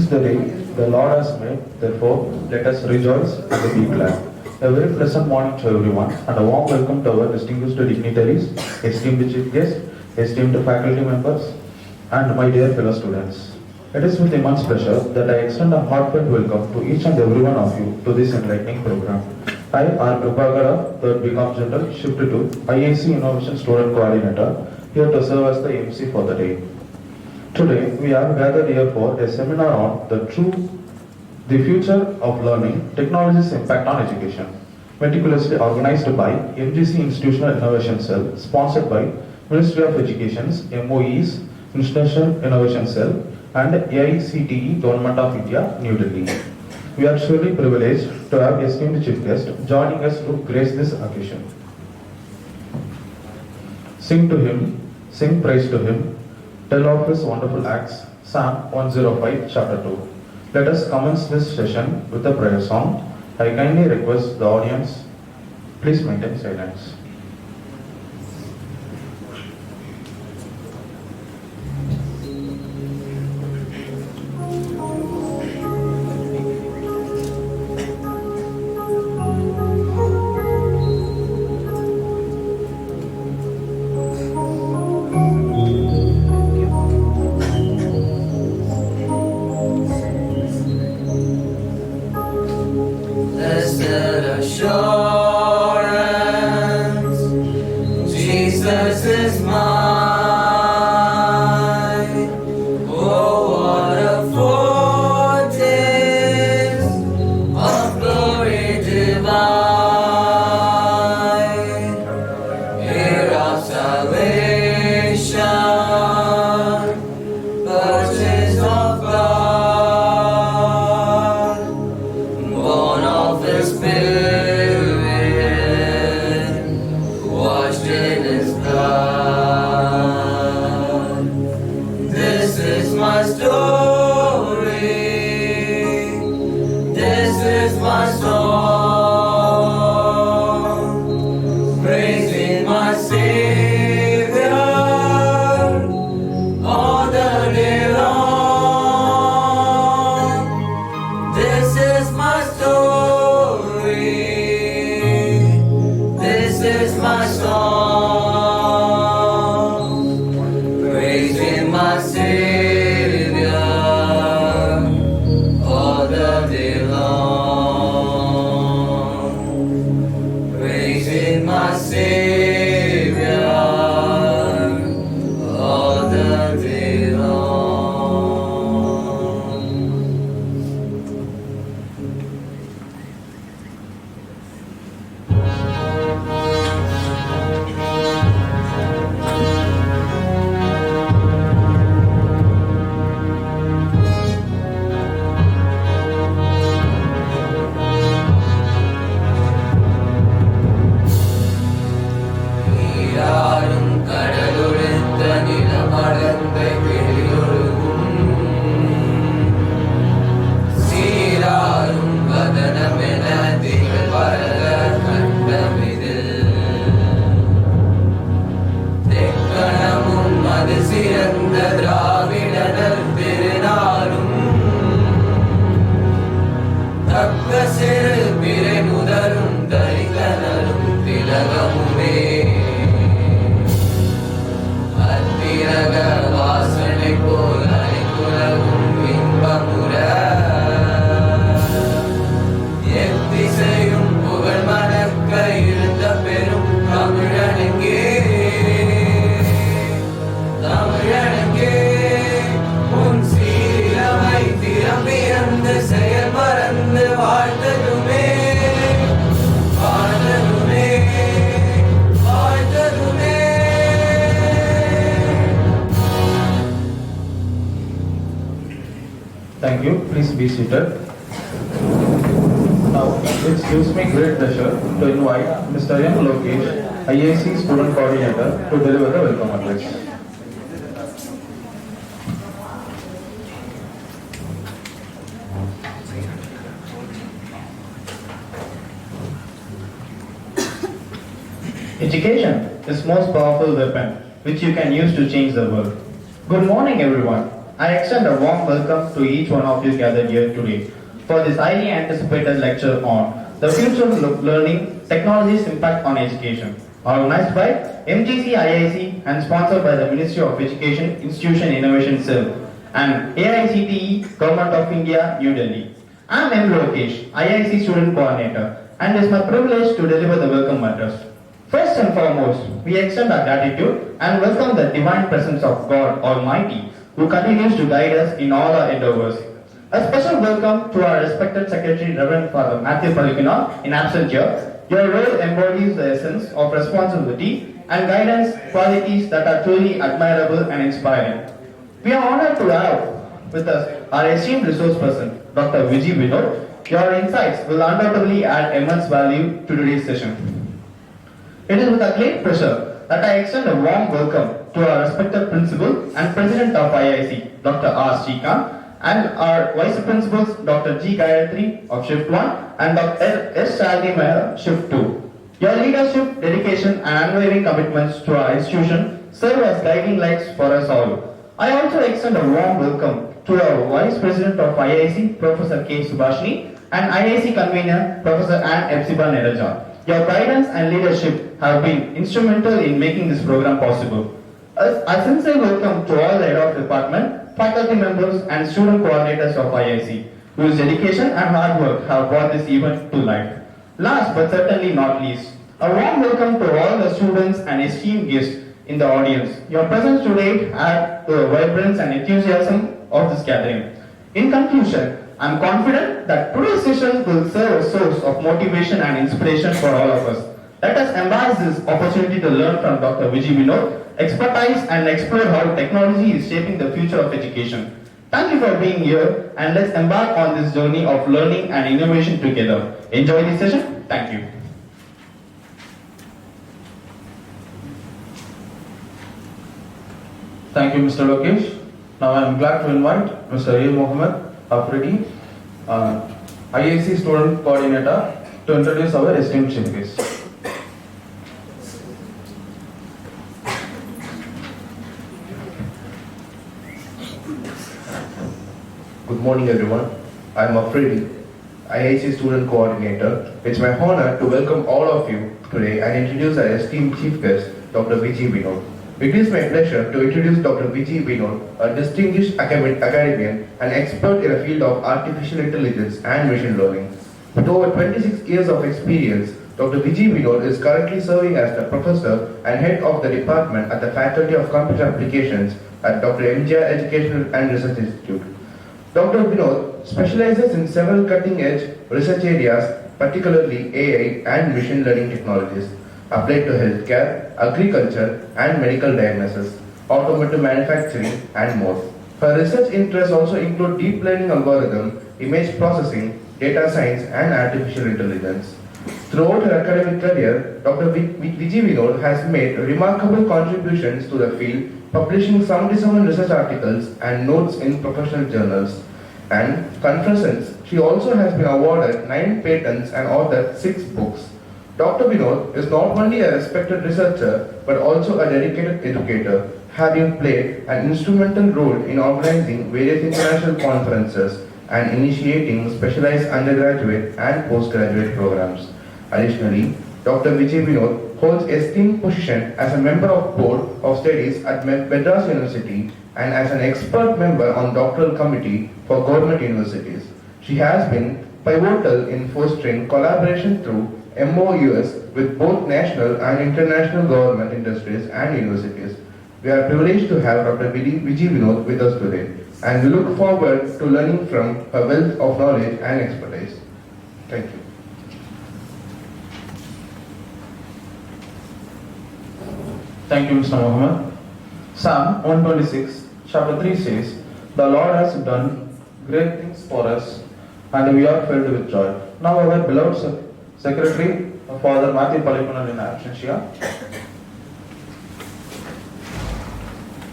is the day the Lord has made, therefore let us rejoice and be glad. A very pleasant morning to everyone and a warm welcome to our distinguished dignitaries, esteemed chief guests, esteemed faculty members, and my dear fellow students. It is with immense pleasure that I extend a heartfelt welcome to each and every one of you to this enlightening program. I, R. Prabhakara, 3rd BCom General, shifted to IIC Innovation Student Coordinator, here to serve as the MC for the day. Today, we have gathered here for a seminar on the future of learning, technology's impact on education, meticulously organized by MGC Institutional Innovation Cell, sponsored by Ministry of Education's MOE's Institutional Innovation Cell and AICTE Government of India, New Delhi. We are truly privileged to have esteemed chief guest joining us to grace this occasion. Sing to him, sing praise to him, tell of his wonderful acts, Psalm 105, Chapter 2. Let us commence this session with a prayer song. I kindly request the audience, please maintain silence. Thank you. Please be seated. Now, it gives me great pleasure to invite Mr. M. Lokesh, IIC Student Coordinator, to deliver the welcome address. Education is the most powerful weapon which you can use to change the world. Good morning, everyone. I extend a warm welcome to each one of you gathered here today for this highly anticipated lecture on the future of learning, technology's impact on education, organized by MGC IIC and sponsored by the Ministry of Education Institution Innovation Cell and AICTE Government of India, New Delhi. I am M. Lokesh, IIC Student Coordinator, and it is my privilege to deliver the welcome address. First and foremost, we extend our gratitude and welcome the divine presence of God Almighty, who continues to guide us in all our endeavors. A special welcome to our respected Secretary Reverend Father Matthew Palikina in absentia. Your role embodies the essence of responsibility and guidance, qualities that are truly admirable and inspiring. We are honored to have with us our esteemed resource person, Dr. Vijay Vinod. Your insights will undoubtedly add immense value to today's session. It is with a great pleasure that I extend a warm welcome to our respected Principal and President of IIC, Dr. R. Srikanth, and our Vice Principals, Dr. G. Gayatri of Shift 1 and Dr. S. Shalini Meher, Shift 2. Your leadership, dedication, and unwavering commitments to our institution serve as guiding lights for us all. I also extend a warm welcome to our Vice President of IIC, Professor K. Subhashini, and IIC Convener, Professor Ann Epsiba Neraja. Your guidance and leadership have been instrumental in making this program possible. A sincere welcome to all the head of department, faculty members, and student coordinators of IIC, whose dedication and hard work have brought this event to life. Last but certainly not least, a warm welcome to all the students and esteemed guests in the audience. Your presence today adds to the vibrance and enthusiasm of this gathering. In conclusion, I am confident that today's session will serve a source of motivation and inspiration for all of us. Let us embrace this opportunity to learn from Dr. Vijay Vinod, expertise and explore how technology is shaping the future of education. Thank you for being here, and let's embark on this journey of learning and innovation together. Enjoy this session. Thank you. Thank you, Mr. Lokesh. Now I am glad to invite Mr. A. Mohammed Afridi, IAC Student Coordinator, to introduce our esteemed chief guest. Good morning, everyone. I am Afridi, IIC Student Coordinator. It's my honor to welcome all of you today and introduce our esteemed chief guest, Dr. Vijay Vinod. It is my pleasure to introduce Dr. Vijay Vinod, a distinguished academic and expert in the field of artificial intelligence and machine learning. With over 26 years of experience, Dr. Vijay Vinod is currently serving as the professor and head of the department at the Faculty of Computer Applications at Dr. MGR Educational and Research Institute. Dr. Vinod specializes in several cutting-edge research areas, particularly AI and machine learning technologies, applied to healthcare, agriculture, and medical diagnosis, automotive manufacturing, and more. Her research interests also include deep learning algorithm, image processing, data science, and artificial intelligence. Throughout her academic career, Dr. Vijay Vinod has made remarkable contributions to the field, publishing 77 research articles and notes in professional journals and conferences. She also has been awarded 9 patents and authored 6 books. Dr. Vinod is not only a respected researcher but also a dedicated educator, having played an instrumental role in organizing various international conferences and initiating specialized undergraduate and postgraduate programs. Additionally, Dr. Vijay Vinod holds esteemed position as a member of Board of Studies at Madras University and as an expert member on doctoral committee for government universities. She has been pivotal in fostering collaboration through MOUs with both national and international government industries and universities. We are privileged to have Dr. Vijay Vinod with us today, and we look forward to learning from her wealth of knowledge and expertise. Thank you. Thank you, Mr. Mohammed. Psalm 126, chapter 3 says, "The Lord has done great things for us, and we are filled with joy." Now our beloved Secretary, Father Matthew Palikina in absentia.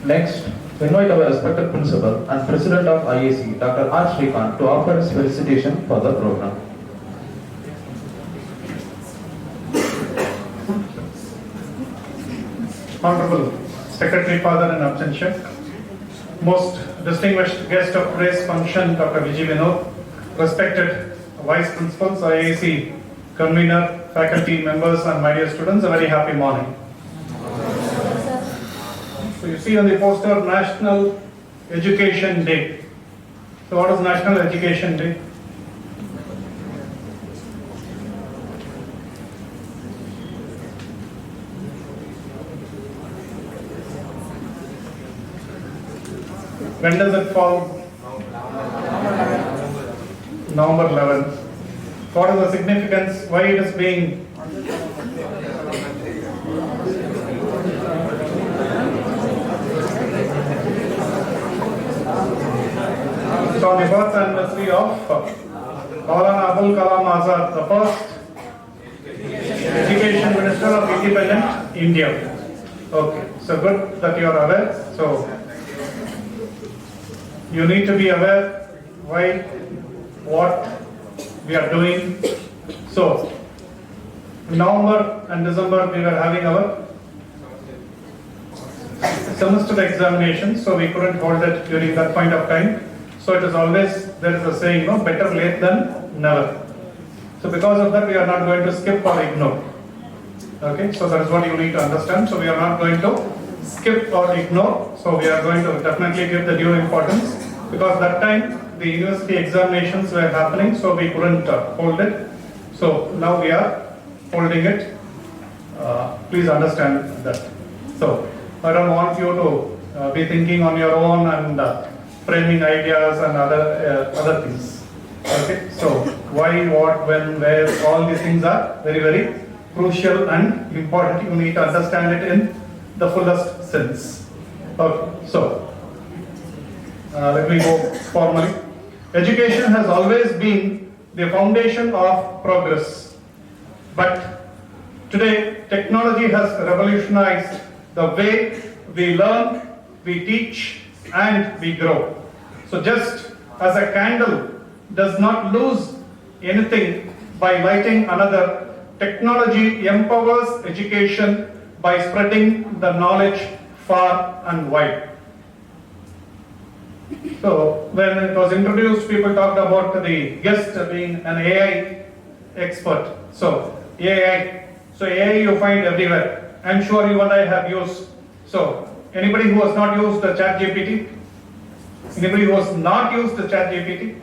Next, we invite our respected Principal and President of IAC, Dr. R. Srikanth, to offer his felicitation for the program. Honorable Secretary Father in absentia, most distinguished guest of today's function, Dr. Vijay Vinod, respected Vice Principals, IIC Convener, faculty members, and my dear students, a very happy morning. So you see on the poster, National Education Day. So what is National Education Day? When does it fall? November 11th. What is the significance? Why it is being it's on the birth anniversary of Maulana Abul Kalam Azad, the first Education Minister of Independent India. Okay, so good that you are aware. So you need to be aware why, what we are doing. So, November and December we were having our semester examinations, so we couldn't hold it during that point of time. So it is always, there is a saying, no, better late than never. So because of that we are not going to skip or ignore. Okay, so that is what you need to understand. So we are not going to skip or ignore. So we are going to definitely give the due importance, because that time the university examinations were happening, so we couldn't hold it. So now we are holding it. Please understand that. So I don't want you to be thinking on your own and framing ideas and other things. Okay. So why, what, when, where, all these things are very, very crucial and important. You need to understand it in the fullest sense. Okay. So let me go formally. Education has always been the foundation of progress. But today, technology has revolutionized the way we learn, we teach, and we grow. So just as a candle does not lose anything by lighting another, technology empowers education by spreading the knowledge far and wide. So when it was introduced, people talked about the guest being an AI expert. So AI you find everywhere. I'm sure you and I have used. So anybody who has not used the ChatGPT? Anybody who has not used the ChatGPT?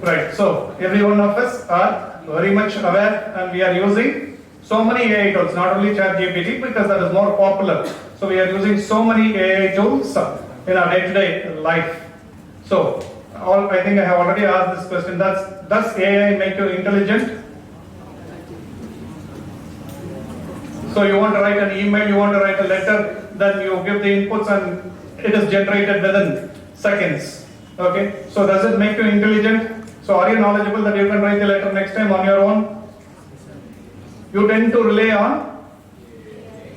Right. So every one of us are very much aware, and we are using so many AI tools. Not only ChatGPT, because that is more popular. So we are using so many AI tools in our day-to-day life. So, I think I have already asked this question. Does AI make you intelligent? So you want to write an email, you want to write a letter, then you give the inputs and it is generated within seconds. Okay. So does it make you intelligent? So are you knowledgeable that you can write the letter next time on your own? You tend to rely on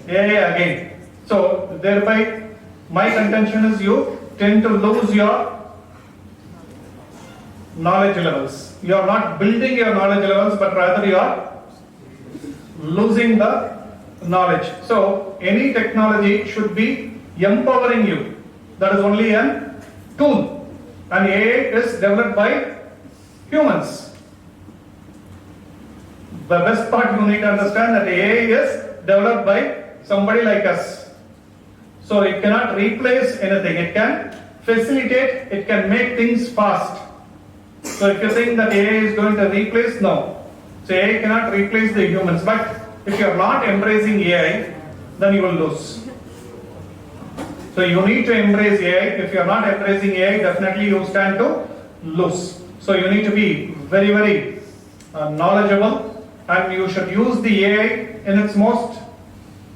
AI again. So thereby, my contention is you tend to lose your knowledge levels. You are not building your knowledge levels, but rather you are losing the knowledge. So any technology should be empowering you. That is only a tool. And AI is developed by humans. The best part you need to understand that AI is developed by somebody like us. So it cannot replace anything. It can facilitate, it can make things fast. So if you think that AI is going to replace, no. So AI cannot replace the humans. But if you are not embracing AI, then you will lose. So you need to embrace AI. If you are not embracing AI, definitely you stand to lose. So you need to be very, very knowledgeable, and you should use the AI in its most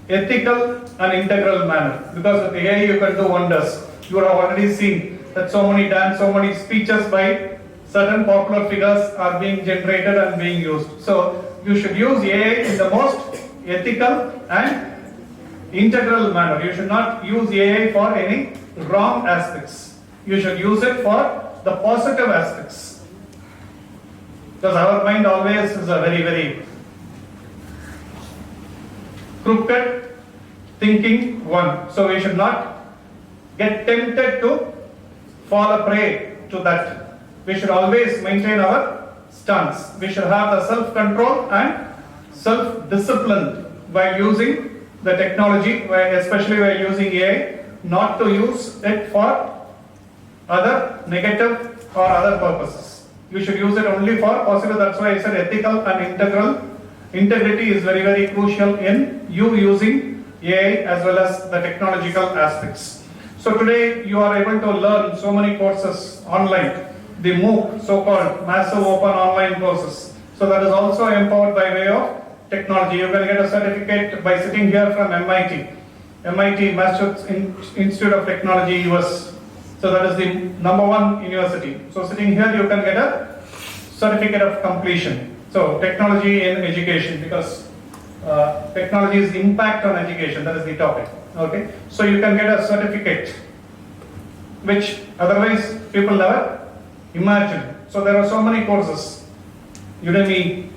ethical and integral manner, because with AI you can do wonders. You have already seen that so many speeches by certain popular figures are being generated and being used. So you should use AI in the most ethical and integral manner. You should not use AI for any wrong aspects. You should use it for the positive aspects. Because our mind always is a very, very crooked thinking one. So we should not get tempted to fall a prey to that. We should always maintain our stance. We should have the self-control and self-discipline while using the technology, especially while using AI, not to use it for other negative or other purposes. You should use it only for positive. That's why I said ethical and integral. Integrity is very, very crucial in you using AI as well as the technological aspects. So today you are able to learn so many courses online. The MOOC, so-called massive open online courses. So that is also empowered by way of technology. You can get a certificate by sitting here from MIT, Massachusetts Institute of Technology, US. So that is the #1 university. So sitting here you can get a certificate of completion. So technology in education, because technology's impact on education, that is the topic. Okay. So you can get a certificate which otherwise people never imagine. So there are so many courses, Udemy,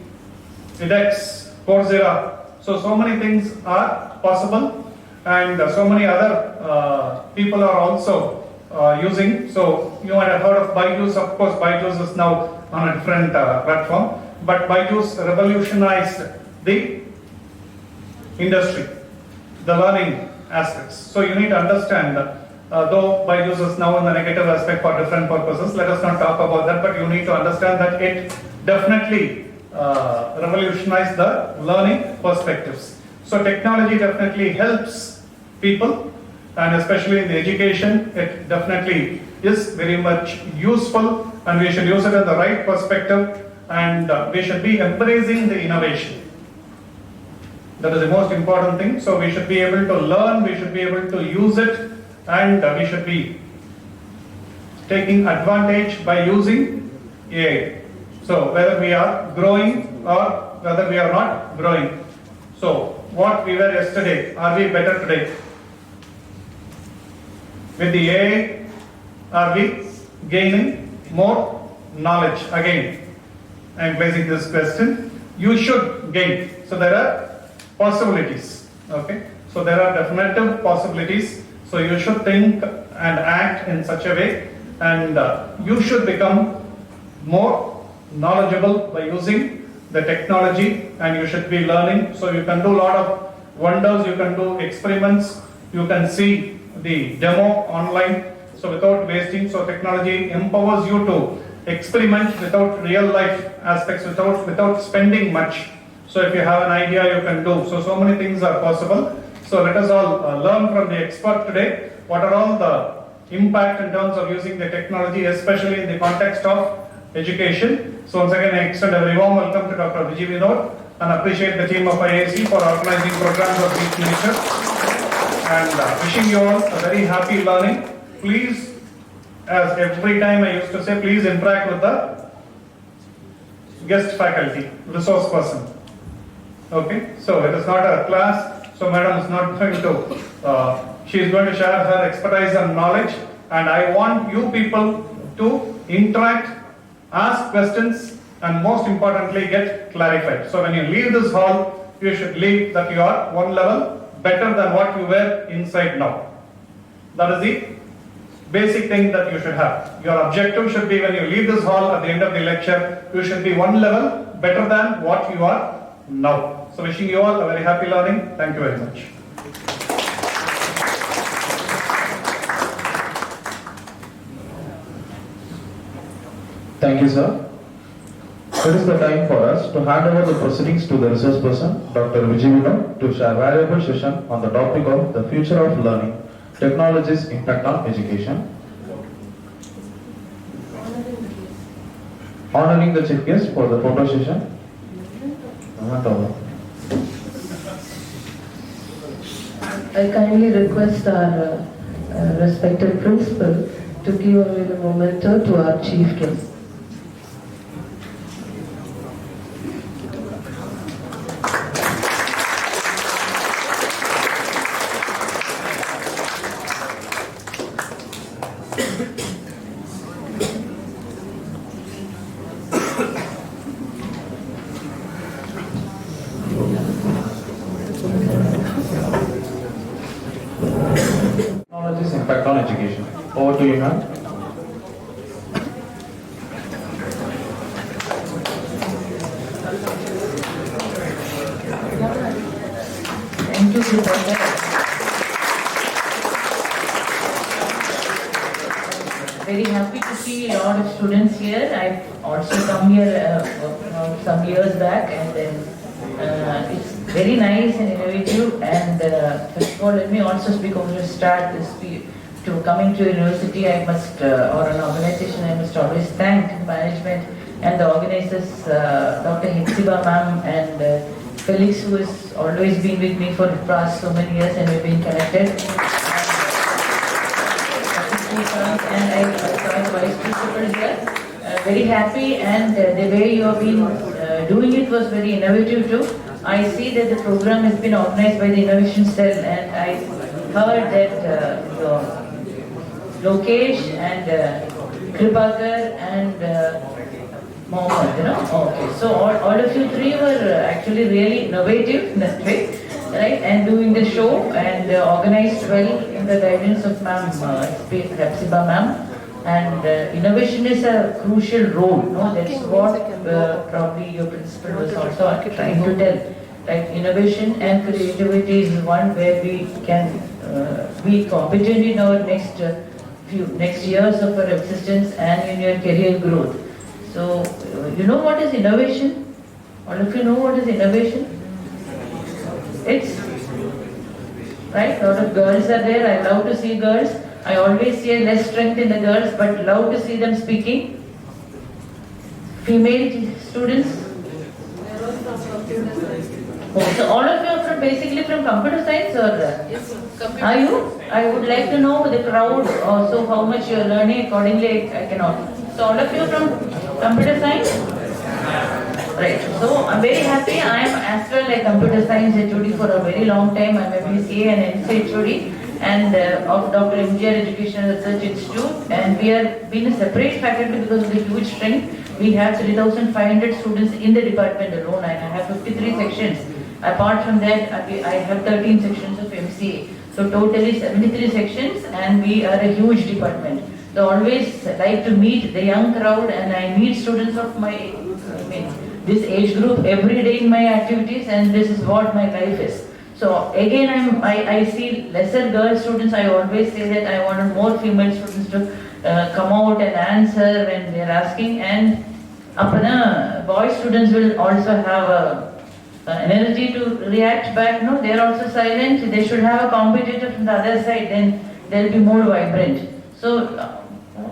edX, Coursera. So many things are possible, and so many other people are also using. So you might have heard of Byju's. Of course, Byju's is now on a different platform, but Byju's revolutionized the industry, the learning aspects. So you need to understand that. Though Byju's is now in the negative aspect for different purposes, let us not talk about that, but you need to understand that it definitely revolutionized the learning perspectives. So technology definitely helps people, and especially in the education, it definitely is very much useful, and we should use it in the right perspective, and we should be embracing the innovation. That is the most important thing. So we should be able to learn, we should be able to use it, and we should be taking advantage by using AI. So whether we are growing or whether we are not growing. So what we were yesterday, are we better today? With the AI, are we gaining more knowledge? Again, I am placing this question. You should gain. So there are possibilities. Okay. So there are definitive possibilities. So you should think and act in such a way, and you should become more knowledgeable by using the technology, and you should be learning. So you can do a lot of wonders, you can do experiments, you can see the demo online, so without wasting. So technology empowers you to experiment without real life aspects, without spending much. So if you have an idea, you can do. So many things are possible. So let us all learn from the expert today. What are all the impact in terms of using the technology, especially in the context of education. So once again, I extend a very warm welcome to Dr. Vijay Vinod, and appreciate the team of IIC for organizing programs of this nature. And wishing you all a very happy learning. Please, as every time I used to say, please interact with the guest faculty, resource person. Okay, so it is not a class. So madam is not going to, she is going to share her expertise and knowledge, and I want you people to interact, ask questions, and most importantly get clarified. So when you leave this hall, you should leave that you are one level better than what you were inside now. That is the basic thing that you should have. Your objective should be, when you leave this hall at the end of the lecture, you should be one level better than what you are now. So wishing you all a very happy learning. Thank you very much. Thank you, sir. It is the time for us to hand over the proceedings to the resource person, Dr. Vijay Vinod, to share valuable session on the topic of the future of learning, technology's impact on education. Honoring the chief guest for the photo session. I kindly request our respected principal to give away the memento to our chief guest. Technology's impact on education. Over to you, ma'am. Thank you, Professor. Very happy to see a lot of students here. I've also come here some years back, and then it's very nice and innovative. And first of all, let me also speak on to start this to coming to university. I must, or an organization, I must always thank management and the organizers, Dr. Hepzibah ma'am and Felix, who has always been with me for the past so many years, and we've been connected. And I am vice principal here. Very happy, and the way you have been doing it was very innovative too. I see that the program has been organized by the Innovation Cell, and I heard that Lokesh and Kripakar and Mohammed, you know. Okay, so all of you three were actually really innovative in that way, right? And doing the show and organized well in the guidance of Ma'am Hepzibah ma'am. And innovation is a crucial role. No, that's what probably your principal was also trying to tell. Right? Innovation and creativity is one where we can be competent in our next years of our existence and in your career growth. So, you know what is innovation? All of you know what is innovation? It's, right, a lot of girls are there. I love to see girls. I always see less strength in the girls, but love to see them speaking. Female students? Oh, so all of you are basically from computer science, or Yes, computer. are you? I would like to know the crowd also how much you are learning. Accordingly, I cannot. So all of you from computer science? Right. So I'm very happy. I am as well a computer science HOD for a very long time. I'm a BCA and NCA HOD and of Dr. MGR Educational Research Institute, and we are being a separate faculty because of the huge strength. We have 3,500 students in the department alone, and I have 53 sections. Apart from that, I have 13 sections of MCA. So totally 73 sections, and we are a huge department. So always like to meet the young crowd, and I meet students of this age group every day in my activities, and this is what my life is. So again, I see lesser girl students. I always say that I wanted more female students to come out and answer when they are asking, and boy students will also have energy to react back. No, they are also silent. They should have a competitor from the other side. Then they'll be more vibrant. So,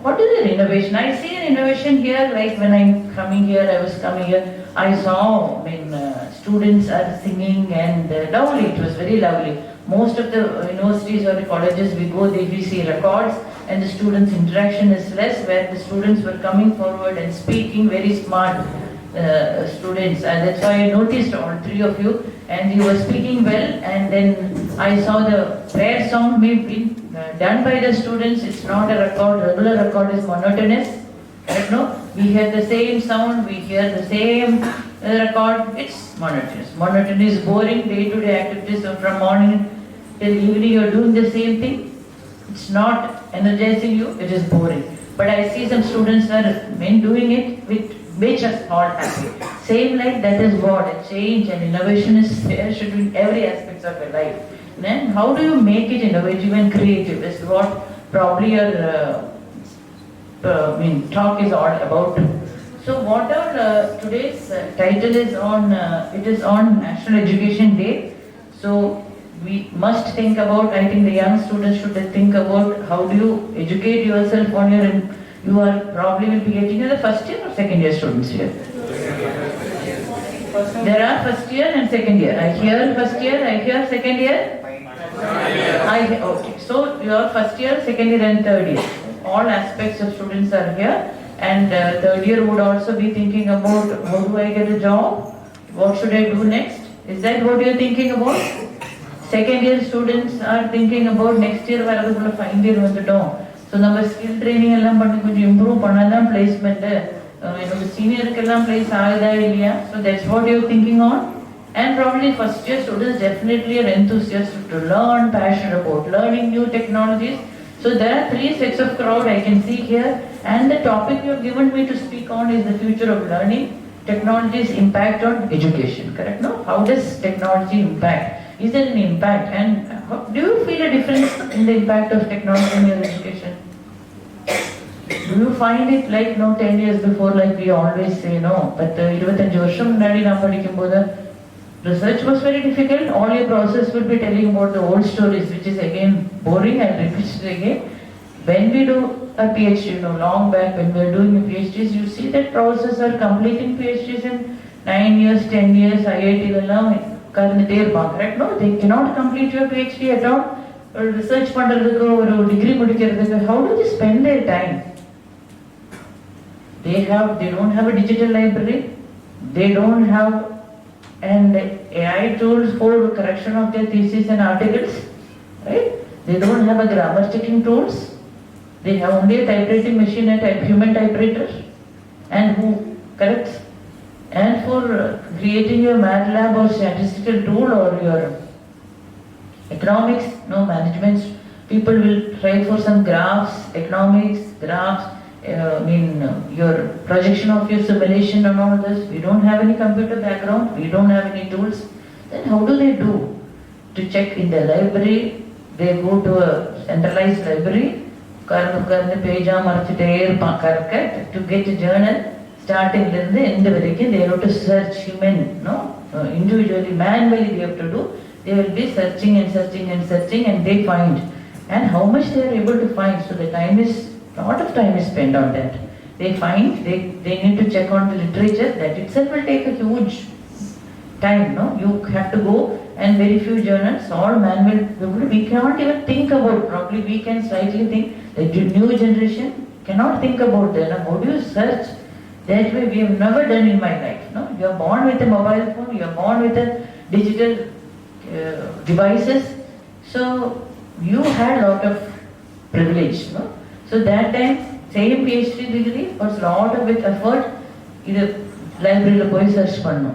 what is an innovation? I see an innovation here. Like when I'm coming here, I was coming here. I saw, students are singing and lovely. It was very lovely. Most of the universities or the colleges we go, we see records, and the students' interaction is less. Where the students were coming forward and speaking, very smart students, and that's why I noticed all three of you, and you were speaking well. And then I saw the prayer song being done by the students. It's not a record. Regular record is monotonous. Right? No, we hear the same sound. We hear the same record. It's monotonous. Monotony is boring. Day-to-day activities. So from morning till evening, you're doing the same thing. It's not energizing you. It is boring. But I see some students are doing it with which us all happy. Same like that is what a change and innovation is there should be in every aspect of your life. Then how do you make it innovative and creative is what probably your talk is all about. So what our today's title is on, it is on National Education Day. So we must think about, I think the young students should think about how do you educate yourself on your, you are probably will be getting the first year or second year students here. There are first year and second year. I hear first year, I hear second year. Okay, so your first year, second year and third year. All aspects of students are here, and third year would also be thinking about how do I get a job? What should I do next? Is that what you are thinking about? Second year students are thinking about next year வரதுக்குள்ள final year வந்துட்டோம். So நம்ம skill training எல்லாம் பண்ணி கொஞ்சம் improve பண்ணாதான் placement என்னோட seniorக்கு எல்லாம் place ஆகுதா இல்லையா? So that's what you are thinking on. And probably first year students definitely are enthusiastic to learn, passionate about learning new technologies. So there are three sets of crowd I can see here, and the topic you have given me to speak on is the future of learning, technology's impact on education, correct? No? How does technology impact? Is there an impact, and do you feel a difference in the impact of technology in your education? Do you find it like 10 years before, like we always say, no, but 25 வருஷம் முன்னாடி நான் படிக்கும்போது research was very difficult. All your process will be telling about the old stories, which is again boring. I'll repeat it again. When we do a PhD, long back when we are doing a PhDs, you see that professors are completing PhDs in 9 years, 10 years, IIT எல்லாம் கறந்துட்டே இருப்பாங்க, correct? No, they cannot complete your PhD at all. Research பண்றதுக்கு ஒரு degree முடிக்கிறதுக்கு, how do they spend their time? They don't have a digital library. They don't have and AI tools for correction of their thesis and articles, right? They don't have a grammar checking tools. They have only a typewriting machine and a human typewriter, and who corrects. And for creating your MATLAB or statistical tool or your economics, management people will try for some graphs, economics graphs. Your projection of your simulation and all this. We don't have any computer background, we don't have any tools. Then how do they do? To check in the library, they go to a centralized library, page to get a journal, starting end varaikkum they have to search individually, manually they have to do. They will be searching and searching and searching, and they find. And how much they are able to find, so the time is lot of time is spent on that. They find, they need to check on the literature, that itself will take a huge time, no? You have to go, and very few journals, all manual, we cannot even think about, probably we can slightly think, the new generation cannot think about that. How do you search? That way we have never done in my life, no? You are born with a mobile phone, you are born with a digital devices, so you had a lot of privilege, no? So that time, same PhD degree was lot of with effort. Either library lo poi search pannu.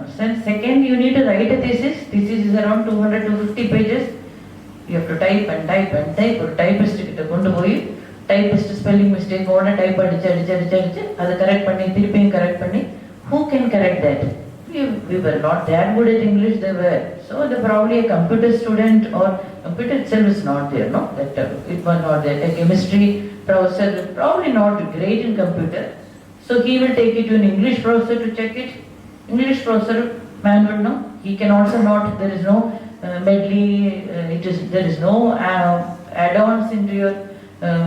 Second, you need to write a thesis. Thesis is around 200-250 pages. You have to type and type and type. Or typist kitta kondu poi typist spelling mistake oda type adichu adu correct panni thirupiyum correct panni. Who can correct that? We were not that good at English. They were. So probably a computer student or computer itself is not there, no? That it was not there. A chemistry professor probably not great in computer, so he will take it to an English professor to check it. English professor manual, no? He can also not. There is no medley. There is no add-ons into your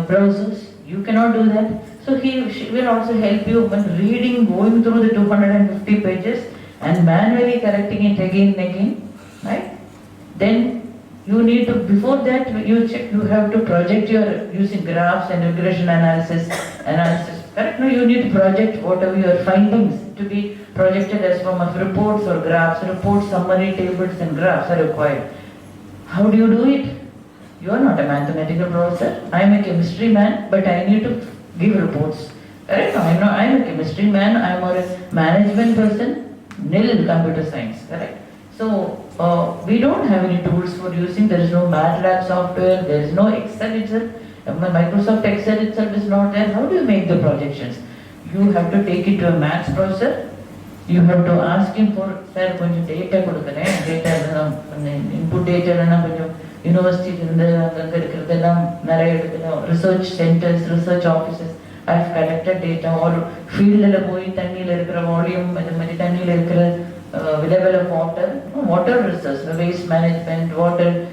browsers. You cannot do that. So she will also help you when reading, going through the 250 pages and manually correcting it again and again, right? Then you need to, before that you have to project your using graphs and regression analysis, correct? No, you need to project whatever your findings to be projected as form of reports or graphs. Reports, summary tables and graphs are required. How do you do it? You are not a mathematical professor. I am a chemistry man, but I need to give reports, correct? No, I am a chemistry man, I am a management person, nil computer science, correct? So we don't have any tools for using. There is no MATLAB software, there is no Excel itself. Microsoft Excel itself is not there. How do you make the projections? You have to take it to a maths professor. You have to ask him for, sir, konjam data kodukren, data input data konjam university research centers, research offices. I have collected data, or field la poi tannila irukra volume, tannila irukra level of water research, waste management, water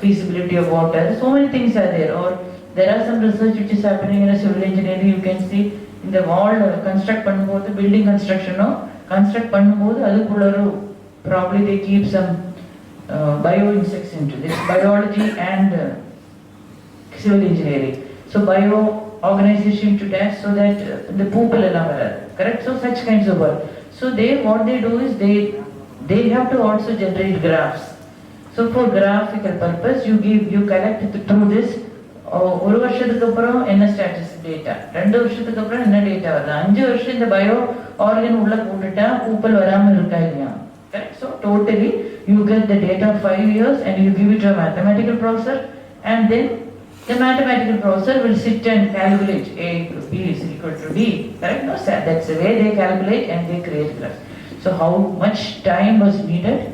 feasibility of water. So many things are there. Or there are some research which is happening in a civil engineering. You can see in the wall construct பண்ணும்போது building construction construct பண்ணும்போது அதுக்குள்ள probably they keep some bio insects into this, biology and civil engineering. So bio organization to that, so that the people allow, correct? So such kinds of work. So what they do is they have to also generate graphs. So for graphical purpose, you collect through this. ஒரு வருஷத்துக்கு அப்புறம் என்ன statistic data, 2 வருஷத்துக்கு அப்புறம் என்ன data வருது, 5 வருஷம் இந்த பயோ ஆர்கன் உள்ள போட்டுட்டா பூப்பல் வராம இருக்கா இல்லையா, correct? So totally you get the data of 5 years and you give it to a mathematical professor, and then The mathematical professor will sit and calculate A plus B is equal to D. Correct? No, sir. That's the way they calculate and they create graphs. So how much time was needed?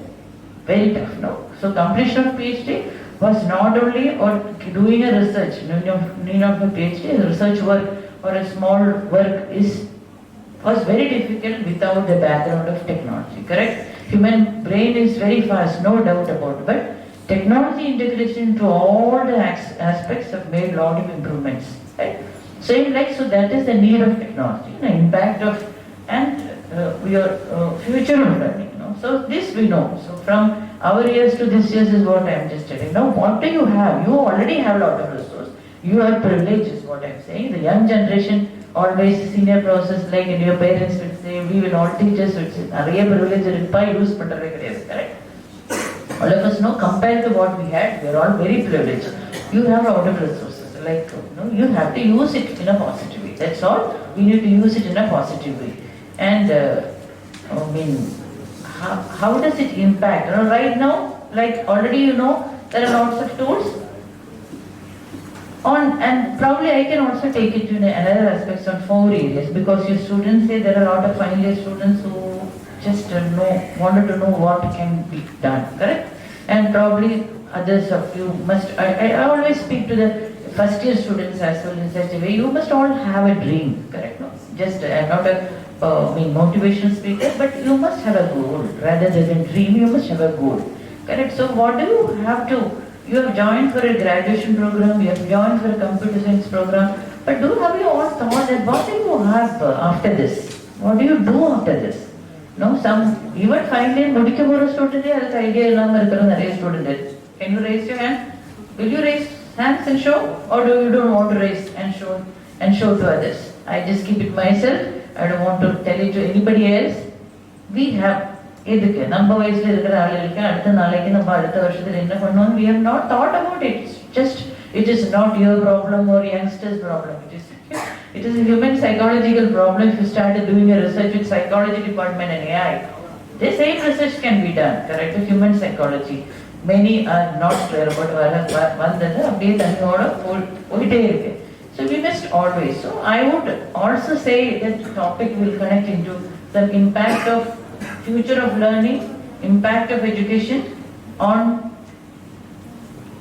Very tough, no? So completion of PhD was not only or doing a research, need of a PhD, a research work or a small work was very difficult without the background of technology, correct? Human brain is very fast, no doubt about it, but technology integration into all the aspects have made a lot of improvements, right? Same like, so that is the need of technology, the impact of, and your future of learning, you know? So this we know. So from our years to this years is what I am just telling. Now what do you have? You already have a lot of resource. You have privilege is what I am saying. The young generation always senior process like and your parents would say, we will all teachers would say, நிறைய privilege இருப்பா use பண்றதே கிடையாது, correct? All of us know compared to what we had, we are all very privileged. You have a lot of resources, like you have to use it in a positive way. That's all. We need to use it in a positive way. And I mean, how does it impact? Right now, like already there are lots of tools. And probably I can also take it to another aspects on 4 areas, because your students say there are a lot of final year students who just wanted to know what can be done, correct? And probably others of you must, I always speak to the first year students as well in such a way, you must all have a dream, correct? No? Just not a motivation speaker, but you must have a goal. Rather than dream, you must have a goal, correct? So what do you have to, you have joined for a graduation program, you have joined for a computer science program, but have you all thought that what do you have after this? What do you do after this? No, some even finally முடிக்க போற student அதுக்கு idea இல்லாம இருக்கிற நிறைய student. Can you raise your hand? Will you raise hands and show, or do you don't want to raise and show to others? I just keep it myself. I don't want to tell it to anybody else. We have எதுக்கு நம்ம வயசுல இருக்கிற ஆளுகளுக்கு அடுத்த நாளைக்கு நம்ம அடுத்த வருஷத்துல என்ன பண்ணணும், we have not thought about it. It is not your problem or youngsters' problem. It is a human psychological problem. If you started doing a research with psychology department and AI, the same research can be done, correct? With human psychology. Many are not clear about வந்தது அப்படியே தண்ணியோட போயிட்டே இருக்கு. So we must always. So I would also say that the topic will connect into the impact of future of learning, impact of education on.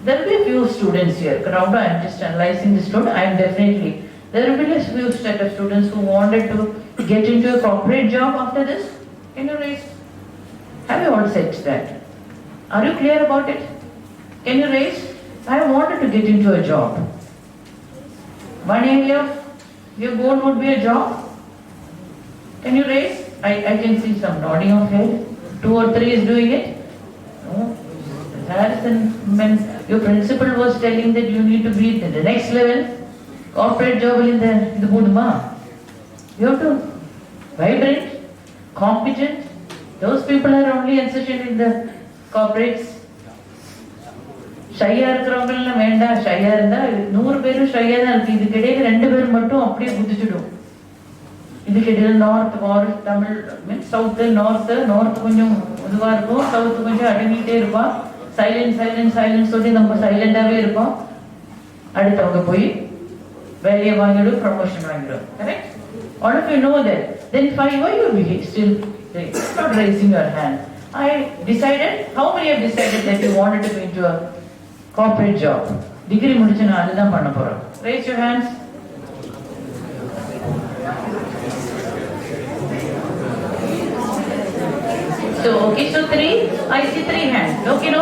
There will be a few students here. Crowd, I am just analyzing the student. I am definitely. There will be a few set of students who wanted to get into a corporate job after this. Can you raise? Have you all said that? Are you clear about it? Can you raise? I wanted to get into a job. One area of your goal would be a job. Can you raise? I can see some nodding of head. 2 or 3 is doing it. No. When your principal was telling that you need to be at the next level, corporate job in the Budma. You have to vibrant, competent. Those people are only inserted in the corporates. ஷையா இருக்கிறவங்கலாம் வேண்டாம், ஷையா இருந்தா 100 பேரும் ஷையா தான் இருக்கு. இதுக்கு இடையில 2 பேர் மட்டும் அப்படியே குதிச்சுடும். இதுக்கு இடையில நார்த் தமிழ் மீன்ஸ் நார்த் கொஞ்சம் இதுவா இருக்கும், சவுத் கொஞ்சம் அடங்கிட்டே இருப்பான். சைலன்ஸ் சொல்லி நம்ம சைலண்டாவே இருப்போம். அடுத்தவங்க போய் வேலையை வாங்கிடும், promotion வாங்கிடும், correct? All of you know that. Then why you be still not raising your hand? I decided, how many have decided that you wanted to go into a corporate job? Degree முடிச்சு நான் அதுதான் பண்ண போறேன். Raise your hands. So, okay, so 3, I see 3 hands. Okay, no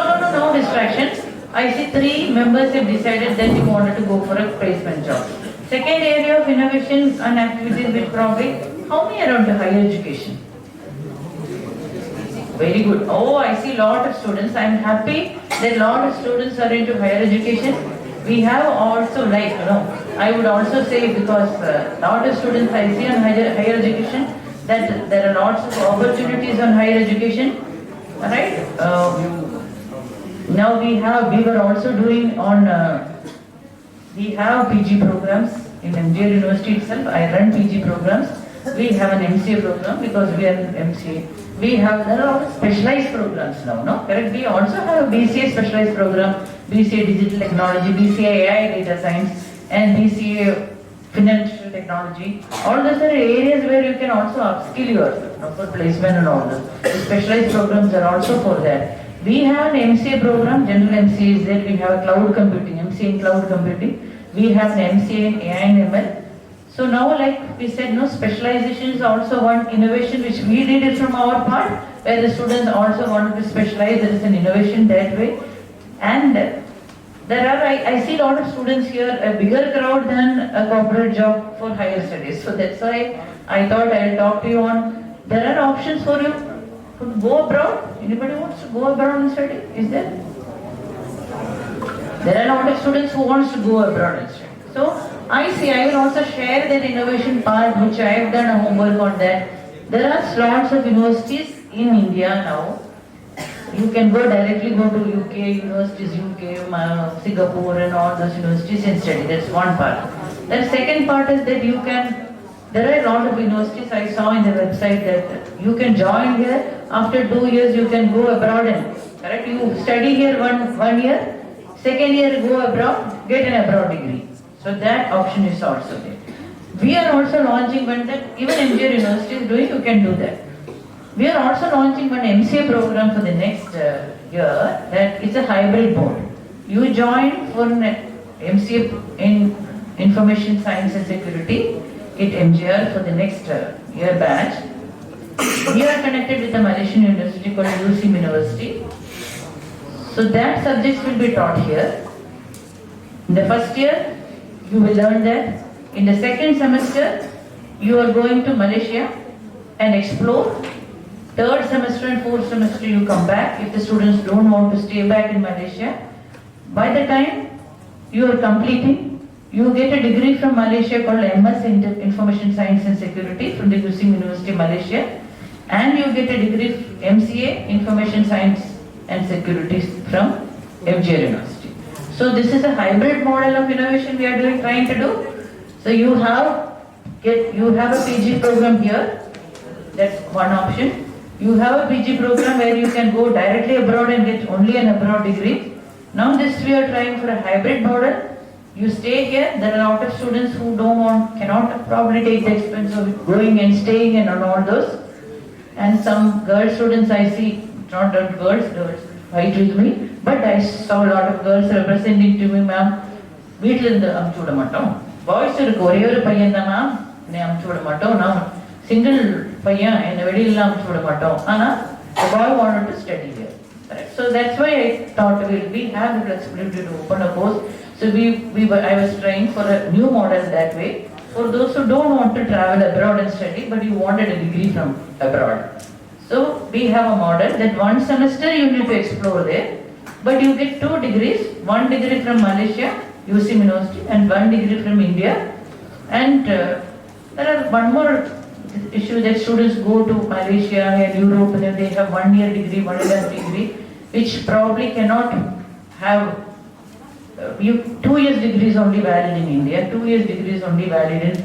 distractions. I see 3 members have decided that you wanted to go for a placement job. Second area of innovation and activities with probably, how many are on to higher education? Very good. Oh, I see a lot of students. I am happy that a lot of students are into higher education. We have also I would also say, because a lot of students I see on higher education, that there are lots of opportunities on higher education, right? Now we were also doing on, we have PG programs in MGR University itself. I run PG programs. We have an MCA program because we are MCA. we have, there are a lot of specialized programs now, no? Correct? We also have a BCA specialized program, BCA Digital Technology, BCA AI Data Science, and BCA Financial Technology. All those are areas where you can also upskill yourself, no, for placement and all those. The specialized programs are also for that. We have an MCA program, general MCA is there, we have a cloud computing, MCA in cloud computing. We have an MCA in AI and ML. So now, like we said, no, specialization is also one innovation which we did it from our part, where the students also wanted to specialize. There is an innovation that way. And there are, I see a lot of students here, a bigger crowd than a corporate job for higher studies. So that's why I thought I'll talk to you on, there are options for you to go abroad. Anybody wants to go abroad and study? Is there? There are a lot of students who wants to go abroad and study. So I will also share that innovation part which I have done a homework on that. There are lots of universities in India now. You can directly go to UK, universities UK, Singapore and all those universities and study. That's one part. The second part is that there are a lot of universities I saw in the website that you can join here. After 2 years you can go abroad and, correct? You study here one year, second year go abroad, get an abroad degree. So that option is also there. We are also launching one that even MGR University is doing, you can do that. We are also launching one MCA program for the next year that is a hybrid mode. You join for an MCA in Information Science and Security at MGR for the next year batch. We are connected with a Malaysian university called UC University. So that subjects will be taught here. In the first year, you will learn that. In the second semester, you are going to Malaysia and explore. Third semester and fourth semester, you come back. If the students don't want to stay back in Malaysia, by the time you are completing, you get a degree from Malaysia called MS in Information Science and Security from the UC University Malaysia, and you get a degree MCA Information Science and Security from MGR University. So this is a hybrid model of innovation we are trying to do. So you have a PG program here. That's one option. You have a PG program where you can go directly abroad and get only an abroad degree. Now this we are trying for a hybrid model. You stay here. There are a lot of students who cannot probably take the expense of going and staying and all those. And some girl students I see, not that girls fight with me, but I saw a lot of girls representing to me, ma'am, வீட்டில் இருந்து அமுச்சு விட மாட்டோம். Boys இருக்கு, ஒரே ஒரு பையன் தான் மேம், என்னை அமுச்சு விட மாட்டோம். நான் சிங்கிள் பையன், என்னை வெளியில அமுச்சு விட மாட்டோம். ஆனா the boy wanted to study here. Correct? So that's why I thought we have the flexibility to open a course. So I was trying for a new model that way. For those who don't want to travel abroad and study, but you wanted a degree from abroad. So we have a model that one semester you need to explore there, but you get 2 degrees, 1 degree from Malaysia, UC University, and 1 degree from India. And there are one more issue that students go to Malaysia and Europe and they have 1 year degree, 1.5 degree, which probably cannot have 2 years degree is only valid in India, 2 years degree is only valid in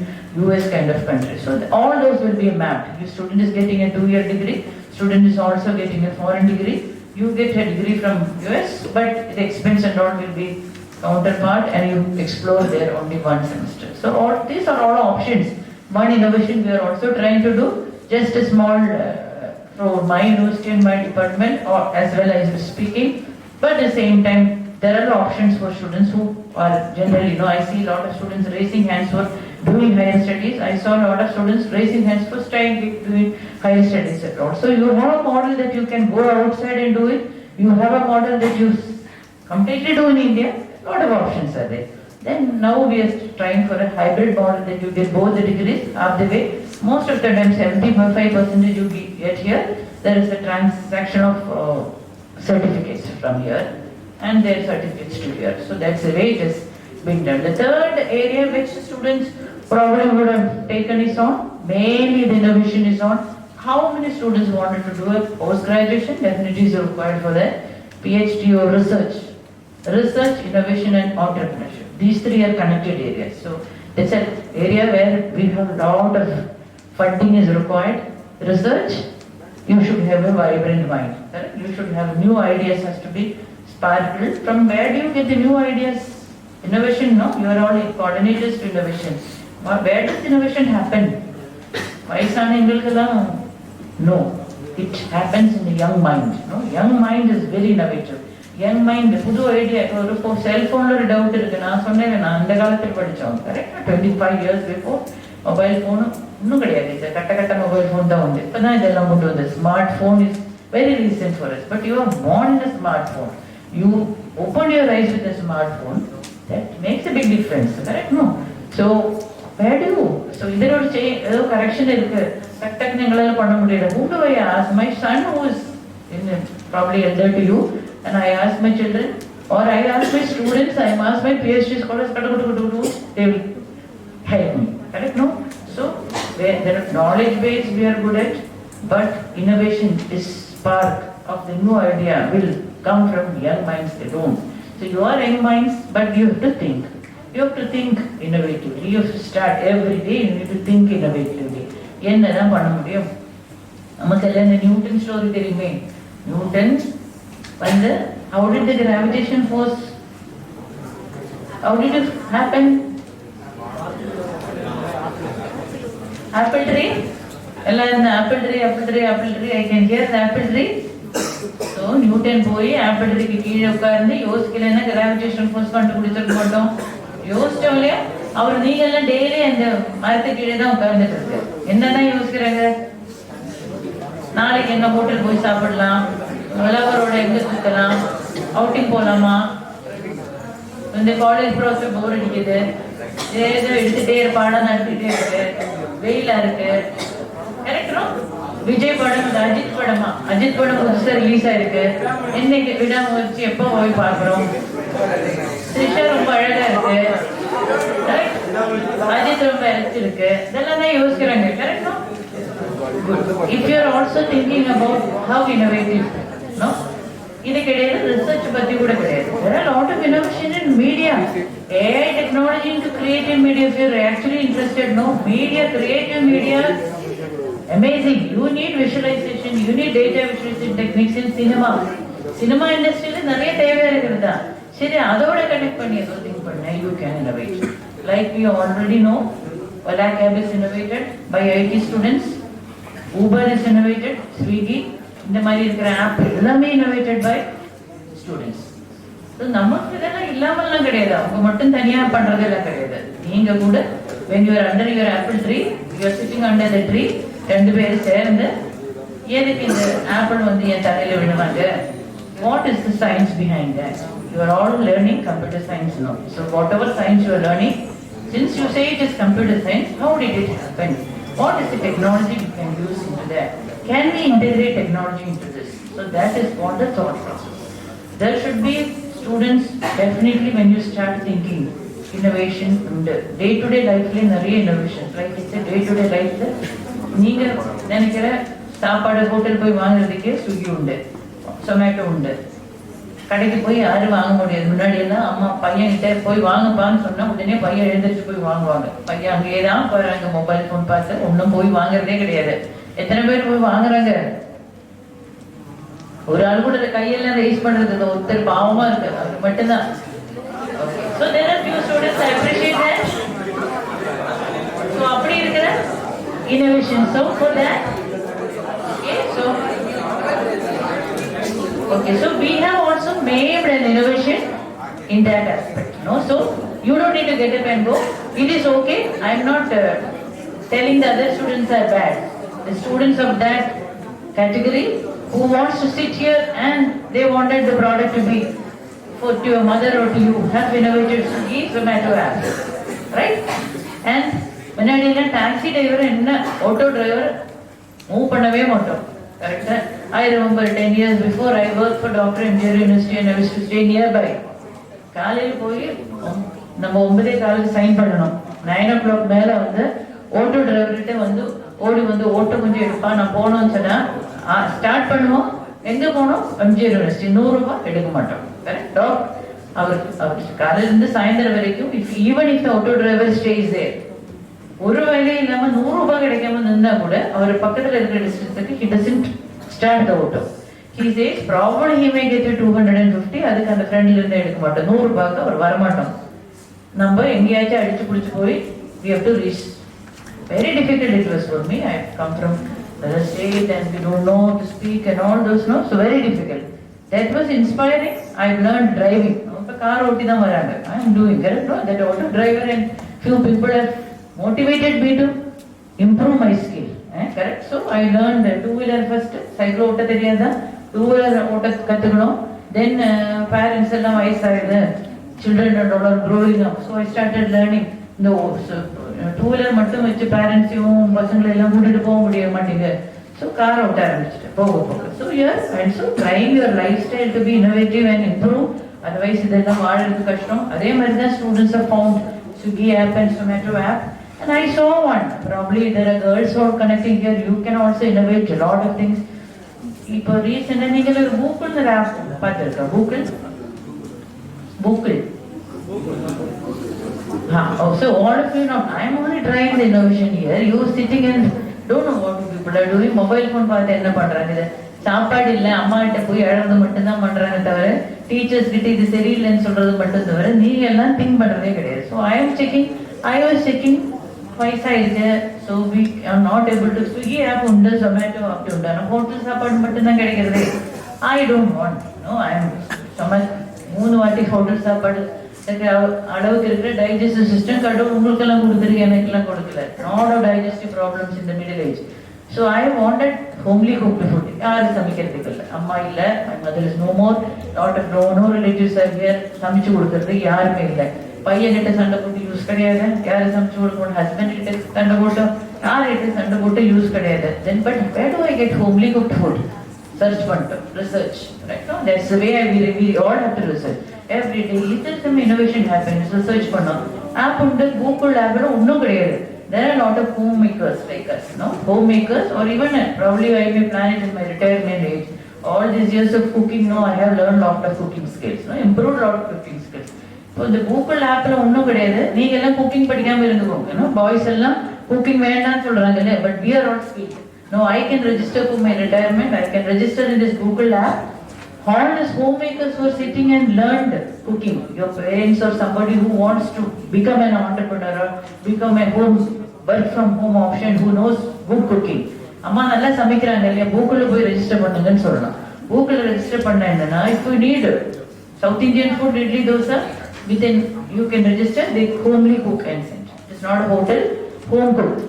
US kind of country. So all those will be mapped. If student is getting a 2-year degree, student is also getting a foreign degree. You get a degree from US, but the expense and all will be counterpart and you explore there only 1 semester. So these are all options. One innovation we are also trying to do, just a small for my university and my department, or as well as speaking, but at the same time there are options for students who are generally, I see a lot of students raising hands for doing higher studies. I saw a lot of students raising hands for doing higher studies abroad. So you have a model that you can go outside and do it. You have a model that you completely do in India. A lot of options are there. Then now we are trying for a hybrid model that you get both the degrees of the way. Most of the time 75% you get here. There is a transaction of certificates from here and their certificates to here. So that's the way it is being done. The third area which students probably would have taken is on, mainly the innovation is on, how many students wanted to do a post-graduation? Definitely is required for that. PhD or research, innovation and entrepreneurship. These 3 are connected areas. So it's an area where we have a lot of funding is required. Research, you should have a vibrant mind. Correct? You should have new ideas has to be sparkled. From where do you get the new ideas? Innovation, no? You are all coordinators to innovation. Where does innovation happen? No. It happens in the young mind. No? Young mind is very innovative. Young mind, புது idea இப்போ செல்போன்ல ஒரு doubt இருக்கு. நான் சொன்னேன், நான் அந்த காலத்தில் படித்தோம். கரெக்டா 25 years before மொபைல் ஃபோனு இன்னும் கிடையாது. இது கட்ட மொபைல் ஃபோன் தான் உண்டு. இப்போ தான் இதெல்லாம் கொண்டு வந்து smart phone is very recent for us. But you are born in a smartphone. You open your eyes with a smartphone. That makes a big difference. Correct? No. So where do you? So இதர ஒரு ஏதோ correction இருக்கு. டக்குன்னு எங்களால பண்ண முடியல. Who do I ask? My son who is probably elder to you, and I ask my children, or I ask my students, I ask my PhD scholars, they will help me. Correct? No? So, the knowledge base we are good at, but innovation is spark of the new idea will come from young minds alone. So you are young minds, but you have to think. You have to think innovatively. You have to start every day, you need to think innovatively. என்னதான் பண்ண முடியும்? நமக்கெல்லாம் இந்த Newton story தெரியுமே. Newton வந்து how did the gravitation force, how did it happen? Apple tree? எல்லாம் இந்த apple tree, I can hear the apple tree. So Newton போய் ஆப்பிள் ட்ரீக்கு கீழே உட்கார்ந்து யோசிக்கலன்னா கிராவிடேஷன் ஃபோர்ஸ் கண்டுபிடிச்சிருக்க மாட்டோம். யோசிச்சோம்லையா அவர் நீங்க எல்லாம் டெய்லி அந்த மரத்து கீழே தான் உட்கார்ந்துட்டு இருக்கு. என்னதான் யோசிக்கிறாங்க? நாளைக்கு என்ன ஹோட்டல் போய் சாப்பிடலாம், விளவரோட எங்க சுத்தலாம், அவுட்டிங் போலாமா, இந்த காலேஜ் ப்ராசஸ் போர் அடிக்குது, ஏதோ எடுத்துட்டே பாடம் நடத்திட்டே இருக்கு, வெயிலா இருக்கு. கரெக்டா? விஜய் படம், அஜித் படமா, அஜித் படம் புதுசா ரிலீஸ் ஆயிருக்கு, என்னைக்கு விடாமுயற்சி எப்போ போய் பார்க்கிறோம். த்ரிஷா ரொம்ப அழகா இருக்கு, அஜித் ரொம்ப இருக்கு, இதெல்லாம் தான் யோசிக்கிறாங்க. கரெக்டா? If you are also thinking about how innovative, no? இது கிடையாது, ரிசர்ச் பத்தி கூட கிடையாது. There are a lot of innovation in media. AI technology into creative media. If you are actually interested, no? Media, creative media, amazing. You need visualization, you need data visualization techniques in cinema. Cinema industry நிறைய தேவை இருக்குதா? சரி, அதோட connect பண்ணி ஏதோ think பண்ண you can innovate. Like we already know, Ola Cab is innovated by IT students. Uber is innovated, Swiggy, இந்த மாதிரி இருக்கிற ஆப் எல்லாமே innovated by students. So நமக்கு இதெல்லாம் இல்லாமலாம் கிடையாது, அவங்க மட்டும் தனியா பண்றதெல்லாம் கிடையாது. நீங்க கூட when you are under your apple tree, you are sitting under the tree, ரெண்டு பேரும் சேர்ந்து எதுக்கு இந்த ஆப்பிள் வந்து என் தலையில விடுவாங்க? What is the science behind that? You are all learning computer science now. So whatever science you are learning, since you say it is computer science, how did it happen? What is the technology we can use into that? Can we integrate technology into this? So that is what the thought process. There should be students, definitely when you start thinking innovation and day-to-day life le nariya innovation. Like it's a day-to-day life le நீங்க நினைக்கிற சாப்பாடு hotel போய் வாங்குறதுக்கே Swiggy உண்டு, சொமேட்டோ உண்டு. கடைக்கு போய் யாரும் வாங்க முடியாது. முன்னாடி எல்லாம் அம்மா பையன் கிட்ட போய் வாங்கப்பான்னு சொன்னா உடனே பையன் எழுந்திரிச்சு போய் வாங்குவாங்க. பையன் அங்கேயே தான் போறாங்க, மொபைல் போன் பார்த்து ஒன்னும் போய் வாங்குறதே கிடையாது. எத்தனை பேர் போய் வாங்குறாங்க? ஒரு ஆள் கூட கையெல்லாம் ரைஸ் பண்றது ஒருத்தர் பாவமா இருக்கு, அது மட்டும்தான். So there are few students I appreciate that. So அப்படி இருக்கிற innovation. So for that, okay, so we have also made an innovation in that aspect. No, so you don't need to get up and go. It is okay. I am not telling the other students are bad. The students of that category who wants to sit here and they wanted the product to be for to your mother or to you, have innovated Swiggy, Zomato app, right? And முன்னாடி எல்லாம் taxi driver என்ன auto driver move பண்ணவே மாட்டோம். கரெக்டா? I remember 10 years before I worked for Dr. MGC University and I used to stay nearby. காலையில போய் நம்ம 9:15 sign பண்ணணும். 9 o'clock மேல வந்து ஆட்டோ டிரைவர்கிட்ட வந்து ஓடி வந்து ஓட்டோ கொஞ்சம் எடுப்பா, நான் போனோம்னு சொன்னா ஸ்டார்ட் பண்ணுவோம். எங்க போனோம்? MGC University. 100 ரூபாய் எடுக்க மாட்டோம். கரெக்ட்? அவர் காலையில இருந்து சாயந்தரம் வரைக்கும் even if the auto driver stays there, ஒரு வேலை இல்லாம 100 ரூபாய் கிடைக்காம நின்னா கூட அவர் பக்கத்துல இருக்கிற டிஸ்டன்ஸுக்கு he doesn't start the auto. He says probably he may get you 250, அதுக்கு அந்த ஃப்ரெண்ட்ல இருந்து எடுக்க மாட்டோம், 100 ரூபாய்க்கு அவர் வர மாட்டோம். நம்ம எங்கேயாச்சும் அடிச்சு புடிச்சு போய் we have to reach. Very difficult it was for me. I come from the state and we don't know to speak and all those, no, so very difficult. That was inspiring. I learned driving. இப்ப car ஓட்டி தான் வராங்க. I am doing correct, no? That auto driver and few people have motivated me to improve my skill. Correct. So I learned two-wheeler first. Cycle ஓட்ட தெரியாதா, two-wheeler ஓட்ட கத்துக்கணும். Then parents எல்லாம் வயசாயிடுது, children and all are growing up. So I started learning. இந்த two-wheeler மட்டும் வச்சு பேரண்ட்ஸையும் பசங்களை எல்லாம் கூட்டிட்டு போக முடிய மாட்டேங்குது. So கார் ஓட்ட ஆரம்பிச்சிட்டேன் போக போக. So yes, and so trying your lifestyle to be innovative and improve. Otherwise இதெல்லாம் வாழறது கஷ்டம். அதே மாதிரி தான் students have found Swiggy app and Zomato app. And I saw one. Probably there are girls who are connecting here. You can also innovate a lot of things. இப்போ ரீசெண்டா நீங்க ஒரு Google app பார்த்திருக்கா? Google. So all of you know, I am only trying the innovation here. You sitting and don't know what people are doing. Mobile phone பார்த்து என்ன பண்றாங்க? இது சாப்பாடு இல்ல, அம்மா கிட்ட போய் அழறது மட்டும் தான் பண்றாங்க தவிர டீச்சர்ஸ் கிட்ட இது சரியில்லைன்னு சொல்றது மட்டும் தவிர நீங்க எல்லாம் திங்க் பண்றதே கிடையாது. So I was checking வயசாயிடுச்சு. So we are not able to. Swiggy app உண்டு, Zomato app உண்டு, ஆனால் ஹோட்டல் சாப்பாடு மட்டும் தான் கிடைக்கிறது. I don't want. No, I am சமைச்சு 3 வாட்டி ஹோட்டல் சாப்பாடு அளவுக்கு இருக்கிற டைஜஸ்டிவ் சிஸ்டம் கடவுள் உங்களுக்கெல்லாம் கொடுத்துருக்கு, எனக்கெல்லாம் கொடுக்கல. நாட் ஆஃப் டைஜஸ்டிவ் ப்ராப்ளம்ஸ் இந்த middle age. So I wanted homely cooked food. யாரும் சமைக்கிறதுக்கு இல்லை, அம்மா இல்லை, my mother is no more, lot of no relatives are here. சமைச்சு கொடுக்கறது யாருமே இல்லை. பையன் கிட்ட சண்டை போட்டு யூஸ் கிடையாது, யாரும் சமைச்சு கொடுக்கணும். ஹஸ்பண்ட் கிட்ட சண்டை போட்டோம், யார்கிட்ட சண்டை போட்டு யூஸ் கிடையாது. Then but where do I get homely cooked food? Search பண்ணிட்டோம், research, right? No, that's the way we all have to research. Every day, little some innovation happens. Research பண்ணோம். App உண்டு, Google app ஒன்றும் கிடையாது. There are a lot of homemakers like us, no? Homemakers, or even probably I may plan it in my retirement age. All these years of cooking, no, I have learned lot of cooking skills, no? Improved lot of cooking skills. So the Google appல ஒன்றும் கிடையாது. நீங்க எல்லாம் cooking படிக்காம இருந்துக்கோங்க, no? Boys எல்லாம் cooking வேண்டாம்னு சொல்றாங்கல்ல, but we are all skilled. No, I can register for my retirement. I can register in this Google app. All these homemakers who are sitting and learned cooking. Your parents or somebody who wants to become an entrepreneur or become a work from home option who knows good cooking. அம்மா நல்லா சமைக்கிறாங்க இல்லையா, Google போய் register பண்ணுங்கன்னு சொல்லலாம். Google register பண்ண என்னன்னா, if you need South Indian food, idli dosa, within you can register. They homely cook and send. It's not a hotel, home cook.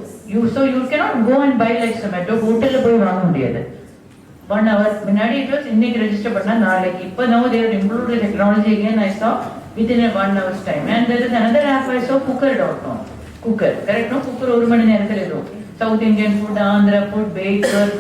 So you cannot go and buy like Zomato. Hotel போய் வாங்க முடியாது. 1 hour முன்னாடி it was இன்னைக்கு register பண்ணா நாளைக்கு. இப்போ now they have improved the technology again. I saw within a 1 hour's time. And there is another app I saw, cooker.com. Cooker, correct? No, cooker ஒரு மணி நேரத்துல இருக்கும். South Indian food, Andhra food, bakers,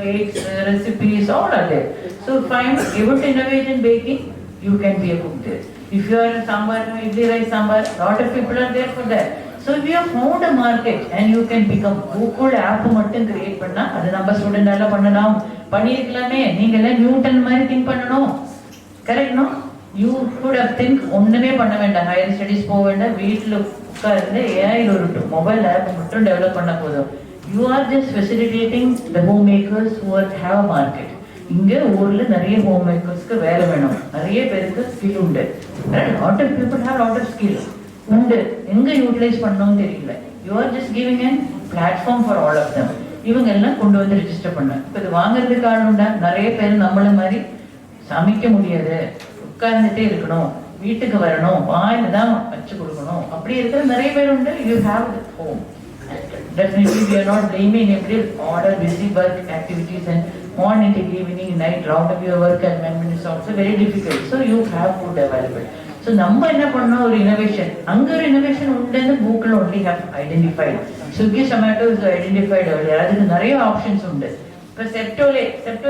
cakes, recipes, all are there. So if I am able to innovate in baking, you can be a cook there. If you are sambar, idli rice sambar, lot of people are there for that. So we have found a market and you can become. Google app மட்டும் create பண்ணா அது நம்ம student எல்லாம் பண்ணலாம், பண்ணிருக்கலாமே. நீங்க எல்லாம் Newton மாதிரி think பண்ணணும், correct? No, you could have think. ஒண்ணுமே பண்ண வேண்டாம், ஹையர் ஸ்டடிஸ் போக வேண்டாம், வீட்டில் உட்கார்ந்து ஏஐல ஒரு மொபைல் ஆப் மட்டும் டெவலப் பண்ண போதும். You are just facilitating the home makers who have a market. இங்க ஊர்ல நிறைய ஹோம் மேக்கர்ஸ்க்கு வேலை வேணும், நிறைய பேருக்கு ஸ்கில் உண்டு. Lot of people have lot of skill உண்டு, எங்க யூட்டிலைஸ் பண்ணணும்னு தெரியல. You are just giving an platform for all of them. இவங்க எல்லாம் கொண்டு வந்து ரெஜிஸ்டர் பண்ண. இப்போ இது வாங்குறதுக்கு ஆள் உண்டா? நிறைய பேர் நம்மள மாதிரி சமைக்க முடியாது, உட்கார்ந்துட்டே இருக்கணும், வீட்டுக்கு வரணும், வாயில தான் வச்சு கொடுக்கணும், அப்படி இருக்கிற நிறைய பேர் உண்டு. You have home. Definitely we are not blaming every order busy work activities and morning till evening night round of your work and management is also very difficult. So you have food available. So நம்ம என்ன பண்ணோம், ஒரு innovation, அங்க ஒரு innovation உண்டுன்னு Google only have identified. Swiggy, Zomato is identified earlier. அதுக்கு நிறைய options உண்டு. இப்போ Septo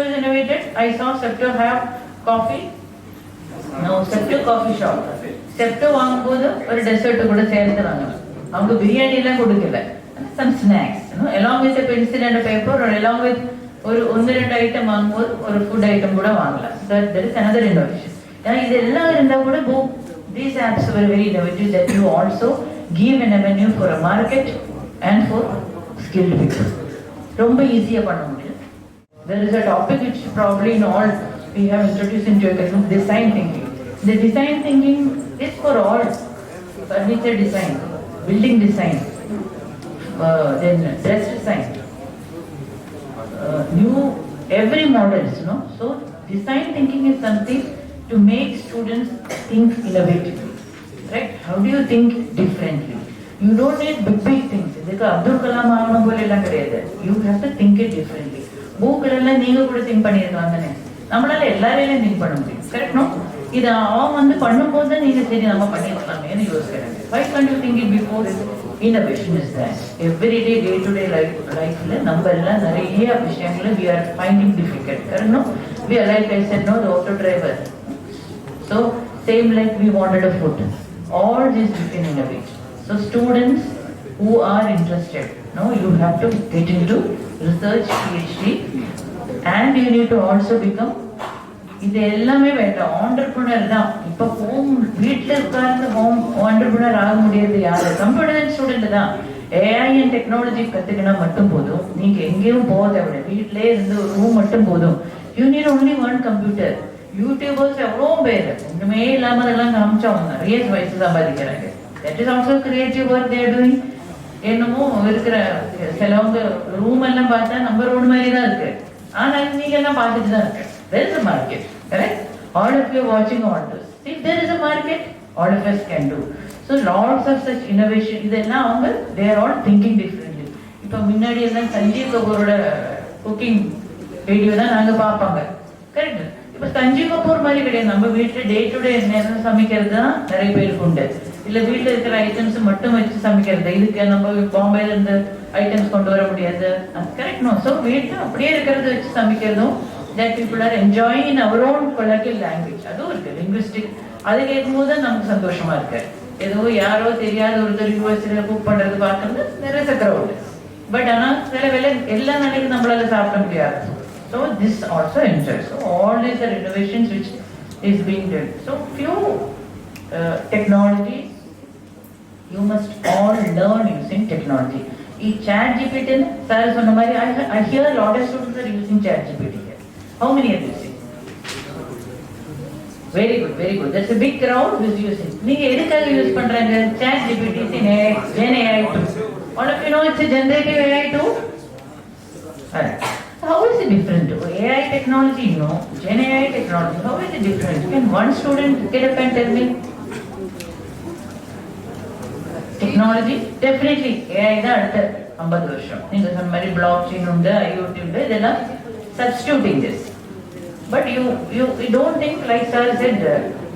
is innovated. I saw Septo have coffee. No, Septo coffee shop. Septo வாங்கும்போது ஒரு டெசர்ட் கூட சேர்த்து வாங்கலாம். அவங்க பிரியாணி எல்லாம் கொடுக்கல, some snacks, along with a pencil and a paper, or along with ஒரு 1-2 ஐட்டம் வாங்கும்போது ஒரு ஃபுட் ஐட்டம் கூட வாங்கலாம். So there is another innovation. இது எல்லாம் இருந்தா கூட these apps were very innovative that you also give an avenue for a market and for skilled people. ரொம்ப ஈஸியா பண்ண முடியும். There is a topic which probably in all we have introduced into your curriculum, design thinking. The design thinking is for all: furniture design, building design, then dress design, new every models, So design thinking is something to make students think innovatively, right? How do you think differently? You don't need big things. Abdul Kalam ஆகணும் போல எல்லாம் கிடையாது. You have to think it differently. பூக்கெல்லாம் நீங்க கூட think பண்ணிருக்காங்க. நம்மளால எல்லாரையும் think பண்ண முடியும். Correct no? இது அவன் பண்ணும்போது நீங்க சரி நம்ம பண்ணிடலாமேன்னு யோசிக்கிறாங்க. Why can't you think it before? Innovation is there. Every day to day lifeல நம்ம எல்லாம் நிறைய விஷயங்களை we are finding difficult. Correct no? We are like I said, no, the auto driver. So same like we wanted a food. All these you can innovate. So students who are interested, you have to get into research PhD and you need to also become இது எல்லாமே வேண்டாம் entrepreneur தான். இப்போ home வீட்டில் உட்கார்ந்து home entrepreneur ஆக முடியாது யாரு? கம்ப்யூட்டர் சயின்ஸ் ஸ்டூடெண்ட் தான். AI and டெக்னாலஜி கத்துக்கினா மட்டும் போதும். நீங்க எங்கேயும் போக தேவையில்லை. வீட்டிலே இருந்து ஒரு ரூம் மட்டும் போதும். You need only one computer. YouTubers எவ்வளோ பேர் ஒன்றுமே இல்லாமல் அதெல்லாம் காமிச்சவங்க நிறைய வயசு சம்பாதிக்கிறாங்க. That is also creative work they are doing. என்னமோ இருக்கிற சிலவங்க ரூம் எல்லாம் பார்த்தா நம்ம ரோடு மாதிரி தான் இருக்கு. ஆனால் நீங்க எல்லாம் பார்த்துட்டு தான் இருக்கு. There is a market, correct? All of you watching all this. If there is a market, all of us can do. So lots of such innovation. இதெல்லாம் அவங்க they are all thinking differently. இப்போ முன்னாடி எல்லாம் Sanjeev கபூரோட cooking video தான் நாங்க பார்ப்பாங்க. Correct? இப்போ சஞ்சீவ் கபூர் மாதிரி கிடையாது. நம்ம வீட்டுல டே டு டே என்ன சமைக்கிறது தான் நிறைய பேருக்கு உண்டு. இல்ல வீட்டுல இருக்கிற ஐட்டம்ஸ் மட்டும் வச்சு சமைக்கிறது. இதுக்கு நம்ம பாம்பேல இருந்து ஐட்டம்ஸ் கொண்டு வர முடியாது. Correct no? ஸோ வீட்டுல அப்படியே இருக்கிறத வச்சு சமைக்கிறதும் that people are enjoying in our own colloquial language. அதுவும் இருக்கு லிங்குவிஸ்டிக். அது கேட்கும்போது நமக்கு சந்தோஷமா இருக்கு. ஏதோ யாரோ தெரியாத ஒருத்தர் யூஎஸ்ல குக் பண்றது பார்க்கறது நிறைய சக்கரவுண்டு. பட் ஆனா சில வேலை எல்லா நாளைக்கும் நம்மளால சாப்பிட முடியாது. So this also enjoys. So all these are innovations which is being done. So few technologies you must all learn using technology. In ChatGPT, sir சொன்ன மாதிரி I hear a lot of students are using ChatGPT. How many are using? Very good, very good. That's a big crowd who is using. நீங்க எதுக்காக use பண்றாங்க? ChatGPT is Gen AI tool. All of you know it's a generative AI tool. Alright. How is it different? AI technology, Gen AI technology. How is it different? Can one student get up and tell me? Technology definitely AI தான் அடுத்த 50 வருஷம். நீங்க சொன்ன மாதிரி blockchain உண்டு, IoT உண்டு, இதெல்லாம் substituting this. But you don't think, like sir said,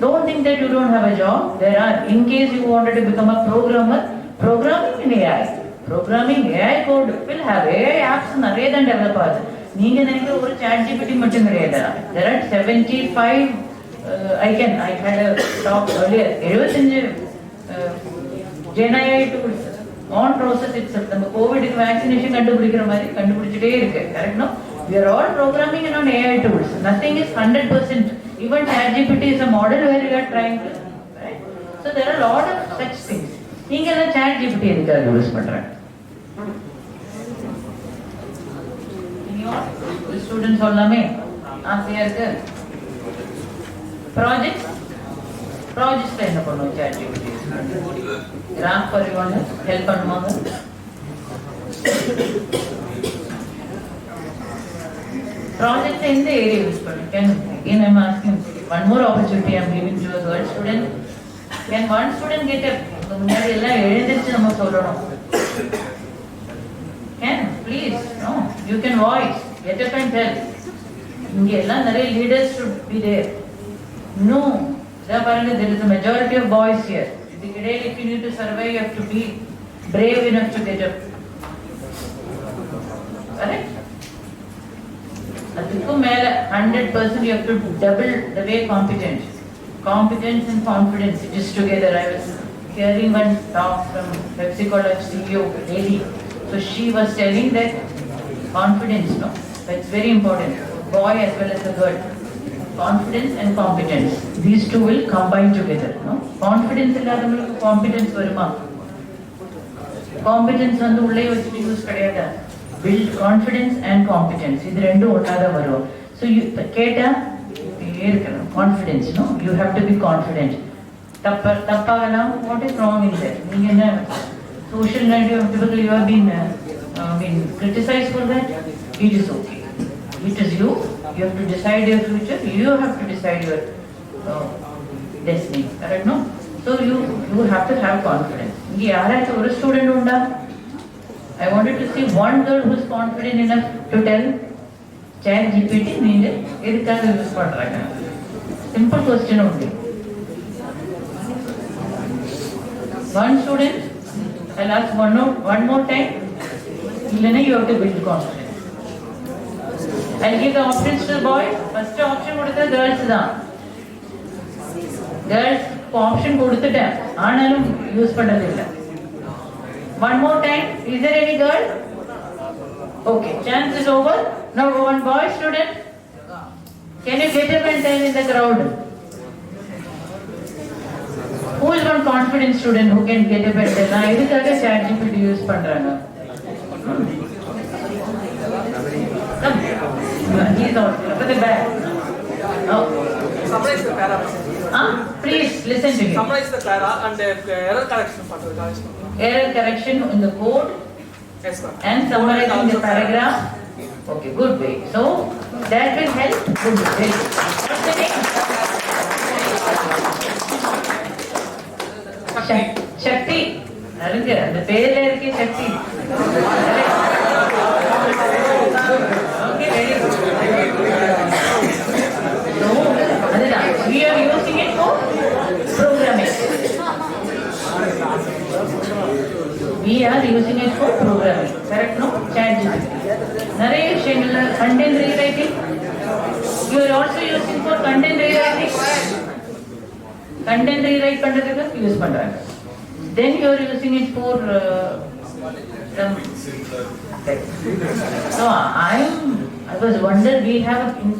don't think that you don't have a job. There are, in case you wanted to become a programmer, programming in AI. Programming AI code will have AI apps நிறைய தான் develop ஆகுது. நீங்க நினைக்கிற ஒரு ChatGPT மட்டும் கிடையாது. There are 75 I had a talk earlier. 75 Gen AI tools on process itself. நம்ம கோவிடுக்கு vaccination கண்டுபிடிக்கிற மாதிரி கண்டுபிடிச்சிட்டே இருக்கு. Correct no? We are all programming on AI tools. Nothing is 100%. Even ChatGPT is a model where you are trying to, right? So there are a lot of such things. நீங்க எல்லாம் ChatGPT எதுக்காக use பண்றாங்க? Students சொல்லாமே ஆசையா இருக்கு. ப்ராஜெக்ட்ஸ்ல என்ன பண்ணுவோம்? ChatGPT graph பண்ணுவாங்க, ஹெல்ப் பண்ணுவாங்க. Project in the area use can again I'm asking one more opportunity I'm giving to a girl student. Can one student get a முன்னாடி எல்லாம் எழுந்திருச்சு நம்ம சொல்லணும். Can please no you can voice get up and tell. இங்க எல்லாம் நிறைய leaders should be there. No, there is a majority of boys here. If you need to survive, you have to be brave enough to get up. Correct? அதுக்கும் மேல 100% you have to double the way competence and confidence just together. I was hearing one talk from Pepsi College CEO lady. So she was telling that confidence, that's very important, boy as well as a girl. Confidence and competence, these two will combine together. Confidence இல்லாதவங்களுக்கு competence வருமா? Competence வந்து உள்ளே வச்சுட்டு use கிடையாது. build confidence and competence. இது ரெண்டும் ஒன்றாக வரும். So you கேட்டால் இருக்கணும் confidence, no? You have to be confident. தப்பாகலாம், what is wrong in that? நீங்கள் என்ன social media typically you have been criticized for that? It is okay. It is you. You have to decide your future. You have to decide your destiny. Correct, no? So you have to have confidence. இங்கே யாராச்சும் ஒரு student உண்டா? I wanted to see one girl who is confident enough to tell ChatGPT நீங்க எதுக்காக use பண்றாங்க? Simple question only. One student, I'll ask one more time. இல்லைன்னா you have to build confidence. I'll give the options to the boys. First option கொடுத்தது girls தான். Girls option கொடுத்துட்டேன், ஆனாலும் use பண்ணது இல்லை. One more time. Is there any girl? Okay, chance is over. Now one boy student. Can you get up and tell in the crowd? Who is one confident student who can get up and tell? நான் எதுக்காக ChatGPT use பண்றாங்க? Come. He's out. Look at the back. Oh. Summarize the para. Please listen to me. Summarize the para and error correction part. Error correction in the code. Yes, ma'am. And summarizing the paragraph. Okay, good way. So that will help. Good way. What's the name? Shakti. Arunga, the பேர்ல இருக்கே Shakti. Okay, very good. So, we are using it for programming. We are using it for programming. Correct, no? ChatGPT. நிறைய விஷயங்கள்ல content rewriting. You are also using for content rewriting. Content rewrite பண்றதுக்கு use பண்றாங்க. Then you are using it for so I was wondering, we have in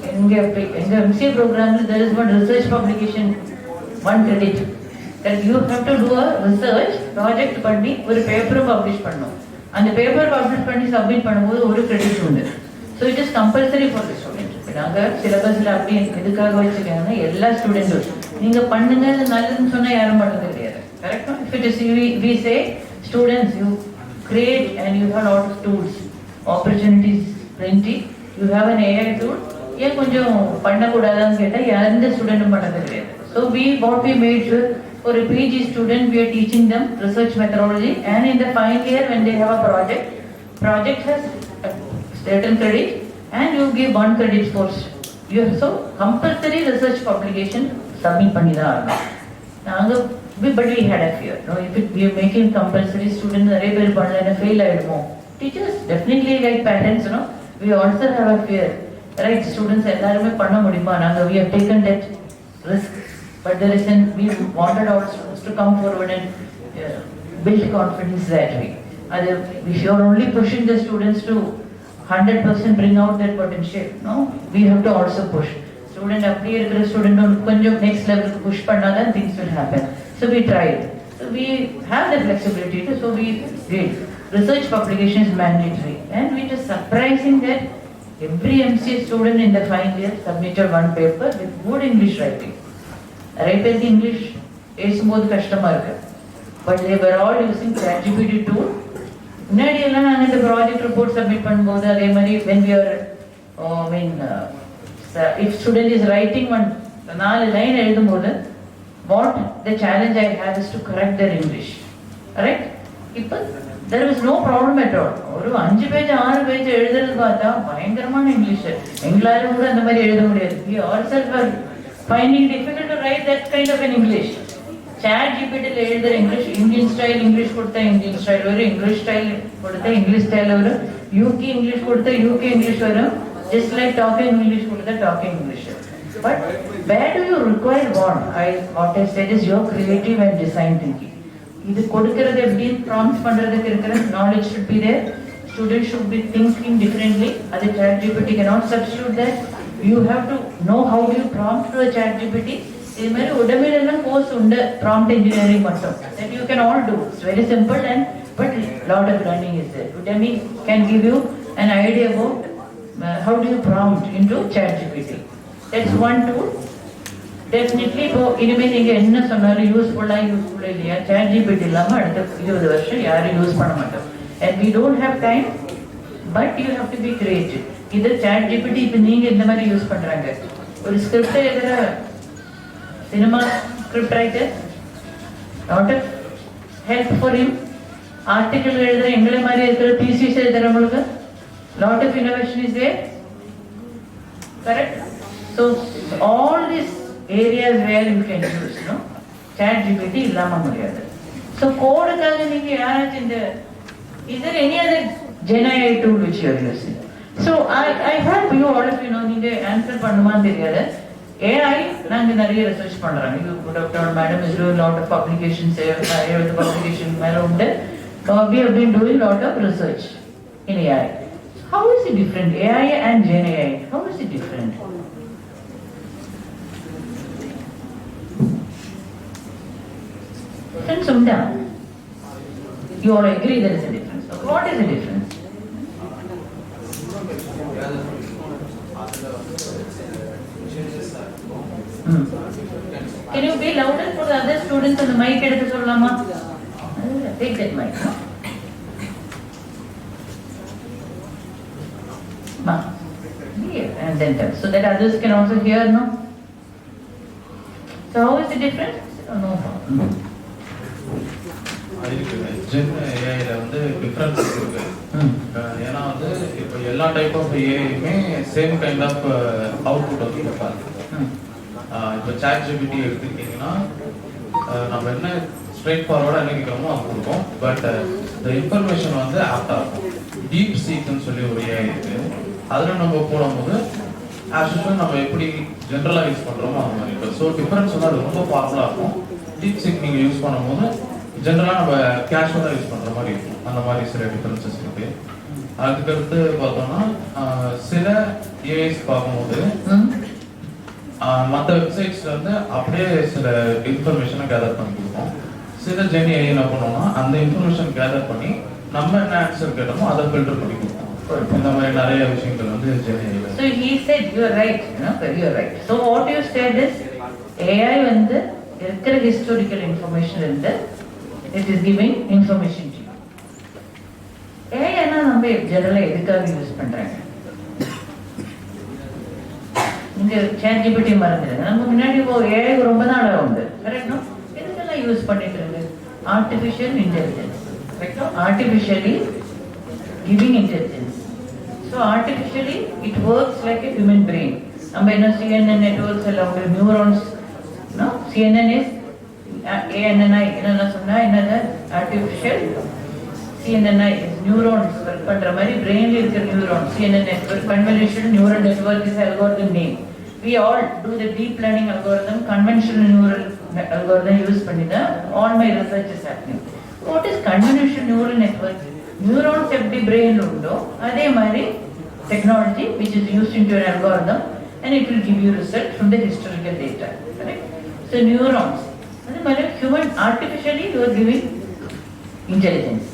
MCA program there is one research publication, one credit. That you have to do a research project பண்ணி ஒரு paper publish பண்ணணும். அந்த paper publish பண்ணி submit பண்ணும்போது ஒரு credit உண்டு. So it is compulsory for the student. நாங்க சிலபஸ்ல அப்படி எதுக்காக வச்சிருக்காங்கன்னா எல்லா ஸ்டூடெண்ட்டும் நீங்க பண்ணுங்க நல்லதுன்னு சொன்னா யாரும் பண்ணது கிடையாது. Correct? If it is we say students, you create and you have a lot of tools, opportunities plenty. You have an AI tool. ஏன் கொஞ்சம் பண்ணக்கூடாதான்னு கேட்டால் எந்த ஸ்டூடெண்ட்டும் பண்ணது கிடையாது. So what we made sure for a PG student we are teaching them research methodology, and in the final year when they have a project has a certain credit and you give 1 credit course. You have so compulsory research publication submit பண்ணி தான் ஆகணும். நாங்கள் but we had a fear. No, if we are making compulsory, students நிறைய பேர் பண்ணலன்னா fail ஆயிடுமோ. Teachers definitely like parents, no, we also have a fear. Right, students எல்லாருமே பண்ண முடியுமா? நாங்கள் we have taken that risk, but there is we wanted our students to come forward and build confidence that way. If you are only pushing the students to 100% bring out that potential, no, we have to also push. Student அப்படியே இருக்கிற student கொஞ்சம் next level push பண்ணாதான் things will happen. So we tried. So we have the flexibility to, so we did. Research publication is mandatory, and it is surprising that every MCA student in the final year submitted one paper with good English writing. நிறைய பேருக்கு English பேசும்போது கஷ்டமா இருக்கு, but they were all using ChatGPT tool. முன்னாடி எல்லாம் நாங்கள் இந்த project report submit பண்ணும்போது அதே மாதிரி when we are if student is writing 4 line எழுதும்போது what the challenge I have is to correct their English. Correct? இப்போ there is no problem at all. ஒரு 5 பேஜ் 6 பேஜ் எழுதுறது பார்த்தா பயங்கரமான இங்கிலீஷ். எங்களால கூட அந்த மாதிரி எழுத முடியாது. We ourselves are finding difficult to write that kind of an English. ChatGPT ல எழுதுற இங்கிலீஷ் இந்தியன் ஸ்டைல் இங்கிலீஷ் கொடுத்தா இந்தியன் ஸ்டைல் வரும், இங்கிலீஷ் ஸ்டைல் கொடுத்தா இங்கிலீஷ் ஸ்டைல் வரும், யூகே இங்கிலீஷ் கொடுத்தா யூகே இங்கிலீஷ் வரும், just like talking English கொடுத்தா talking English. But where do you require what I said is your creative and design thinking. இது கொடுக்கிறது எப்படி ப்ராம்ப்ட் பண்றதுக்கு இருக்கிற knowledge should be there. Students should be thinking differently. அது ChatGPT cannot substitute that. You have to know how do you prompt to a ChatGPT. இது மாதிரி உடமையில எல்லாம் course உண்டு prompt engineering மட்டும். That you can all do. It's very simple and but lot of learning is there. Udemy can give you an idea about how do you prompt into ChatGPT. That's one tool. Definitely இப்போ இனிமே நீங்க என்ன சொன்னாலும் யூஸ்ஃபுல்லா இல்லையா ChatGPT இல்லாம அடுத்த 20 வருஷம் யாரும் யூஸ் பண்ண மாட்டோம். And we don't have time, but you have to be creative. இது ChatGPT இப்போ நீங்க இந்த மாதிரி யூஸ் பண்றாங்க. ஒரு ஸ்கிரிப்ட் எழுதுற cinema script writer not a help for him. Article எழுதுற எங்களை மாதிரி இருக்கிற thesis எழுதுறவங்களுக்கு lot of innovation is there. Correct? So all these areas where you can use, no? ChatGPT illama mudiyadhu. So code kaga neenga yaarachu inda is there any other Gen AI tool which you are using? So I hope you all of you know neenga answer pannuma theriyadhu. AI naanga nariya research pandranga. You could have told madam is doing a lot of publications here, the publication mela undu. We have been doing a lot of research in AI. How is it different? AI and Gen AI, how is it different? Sumda, you all agree there is a difference. Okay, what is the difference? Can you be louder for the other students on the mic? Take that mic. Here and then tell, so that others can also hear, no? So how is the difference? No problem. Gen AI வந்து difference இருக்கு. ஏன்னா வந்து இப்போ எல்லா type of ஏஐயுமே same kind of output வந்து கொடுப்பாங்க. இப்போ ChatGPT எடுத்துக்கிட்டிங்கன்னா நம்ம என்ன ஸ்ட்ரெயிட் ஃபார்வர்டாக என்ன கேட்குறோமோ அது கொடுக்கும். பட் இந்த இன்ஃபர்மேஷன் வந்து ஆப்டாக இருக்கும். டீப் சீக்னு சொல்லி ஒரு ஏஐ இருக்கு. அதில் நம்ம போடும்போது ஆக்சுவலாக நம்ம எப்படி ஜென்ரலாக யூஸ் பண்ணுறோமோ அது மாதிரி இருக்கும். ஸோ டிஃபரன்ஸ் வந்து அது ரொம்ப பவர்ஃபுல்லாக இருக்கும். டீப் சீக் நீங்கள் யூஸ் பண்ணும்போது ஜென்ரலாக நம்ம கேஷுவலாக யூஸ் பண்ணுற மாதிரி இருக்கும். அந்த மாதிரி சில டிஃபரன்சஸ் இருக்கு. அதுக்கடுத்து பார்த்தோம்னா சில ஏஐஸ் பார்க்கும்போது மற்ற வெப்சைட்ஸ்ல வந்து அப்படியே சில இன்ஃபர்மேஷனை கேதர் பண்ணி கொடுப்போம். சில ஜென் ஏஐ என்ன பண்ணுவோம்னா அந்த இன்ஃபர்மேஷன் கேதர் பண்ணி நம்ம என்ன ஆன்சர் கேட்டோமோ அதை ஃபில்டர் பண்ணி கொடுப்போம். இந்த மாதிரி நிறைய விஷயங்கள் வந்து gen ஏஐல. So he said you are right, you are right. So what you said is AI வந்து இருக்கிற historical information இருந்து it is giving information to you. AI என்ன நம்ம ஜெனரலா எதுக்காக யூஸ் பண்றாங்க? நீங்க ChatGPT மறந்துடுங்க. நம்ம முன்னாடி AI ரொம்ப நாளா உண்டு. Correct no? எதுக்கெல்லாம் யூஸ் பண்ணிட்டு இருக்கு? Artificial intelligence. Correct no? Artificially giving intelligence. So artificially it works like a human brain. நம்ம என்ன CNN networks எல்லாம் neurons, no? CNN is ANNI என்னெல்லாம் சொன்னா என்னது? Artificial CNNI is neurons work பண்ற மாதிரி brainல இருக்கிற neurons. CNN network, convolutional neural network is algorithm name. We all do the deep learning algorithm, conventional neural algorithm use பண்ணி தான் all my research is happening. What is convolutional neural network? Neurons எப்படி brain உண்டோ அதே மாதிரி technology which is used into an algorithm and it will give you result from the historical data. Correct? So neurons. அதே மாதிரி human artificially you are giving intelligence.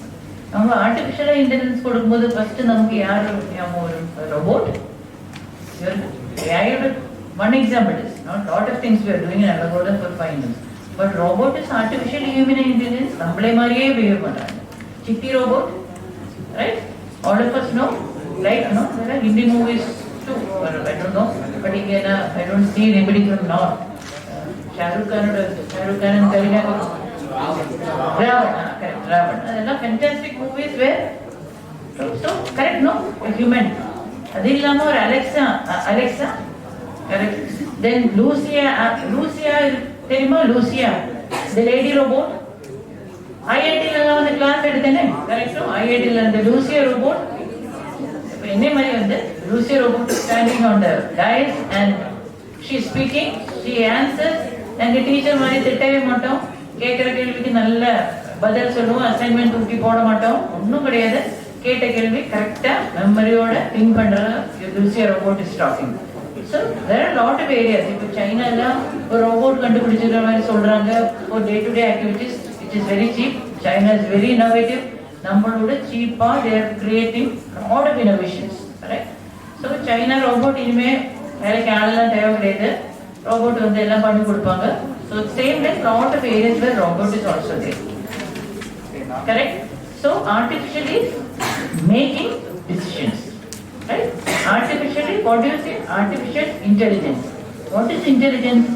நம்ம artificial intelligence கொடுக்கும்போது first நமக்கு யார் ஒரு robot. AI one example is not lot of things we are doing in algorithm for finance. But robot is artificial human intelligence. நம்மளே மாதிரியே behave பண்றாங்க. Chitti robot, right? All of us know, right? No, there are Hindi movies too. I don't know, but again, I don't see anybody from North. Shah Rukh Khan and Kareena Kapoor. Ravan. Those are fantastic movies where, so correct, no, a human. Adillama or Alexa, correct. Then Lucia, Lucia, the lady robot. IIT la class edutene correct no IIT la the Lucia robot enne mari vande Lucia robot standing on the dais and she is speaking, she answers and the teacher mari thittave maatom kekra kelvikku nalla badal solluvom assignment tooki poda maatom onnum kediyadhu keta kelvi correct ah memory oda think pandra Lucia robot is talking. So there are a lot of areas. If China la robot kandupidichira mari solranga for day to day activities. It is very cheap. China is very innovative. நம்மளோட cheap-ஆ they are creating a lot of innovations, correct? So China robot இனிமே வேலைக்கு ஆளெல்லாம் தேவை கிடையாது, robot வந்து எல்லாம் பண்ணி கொடுப்பாங்க. So same like lot of areas where robot is also there, correct? So artificially making decisions, right? Artificially, what do you say? Artificial intelligence. What is intelligence?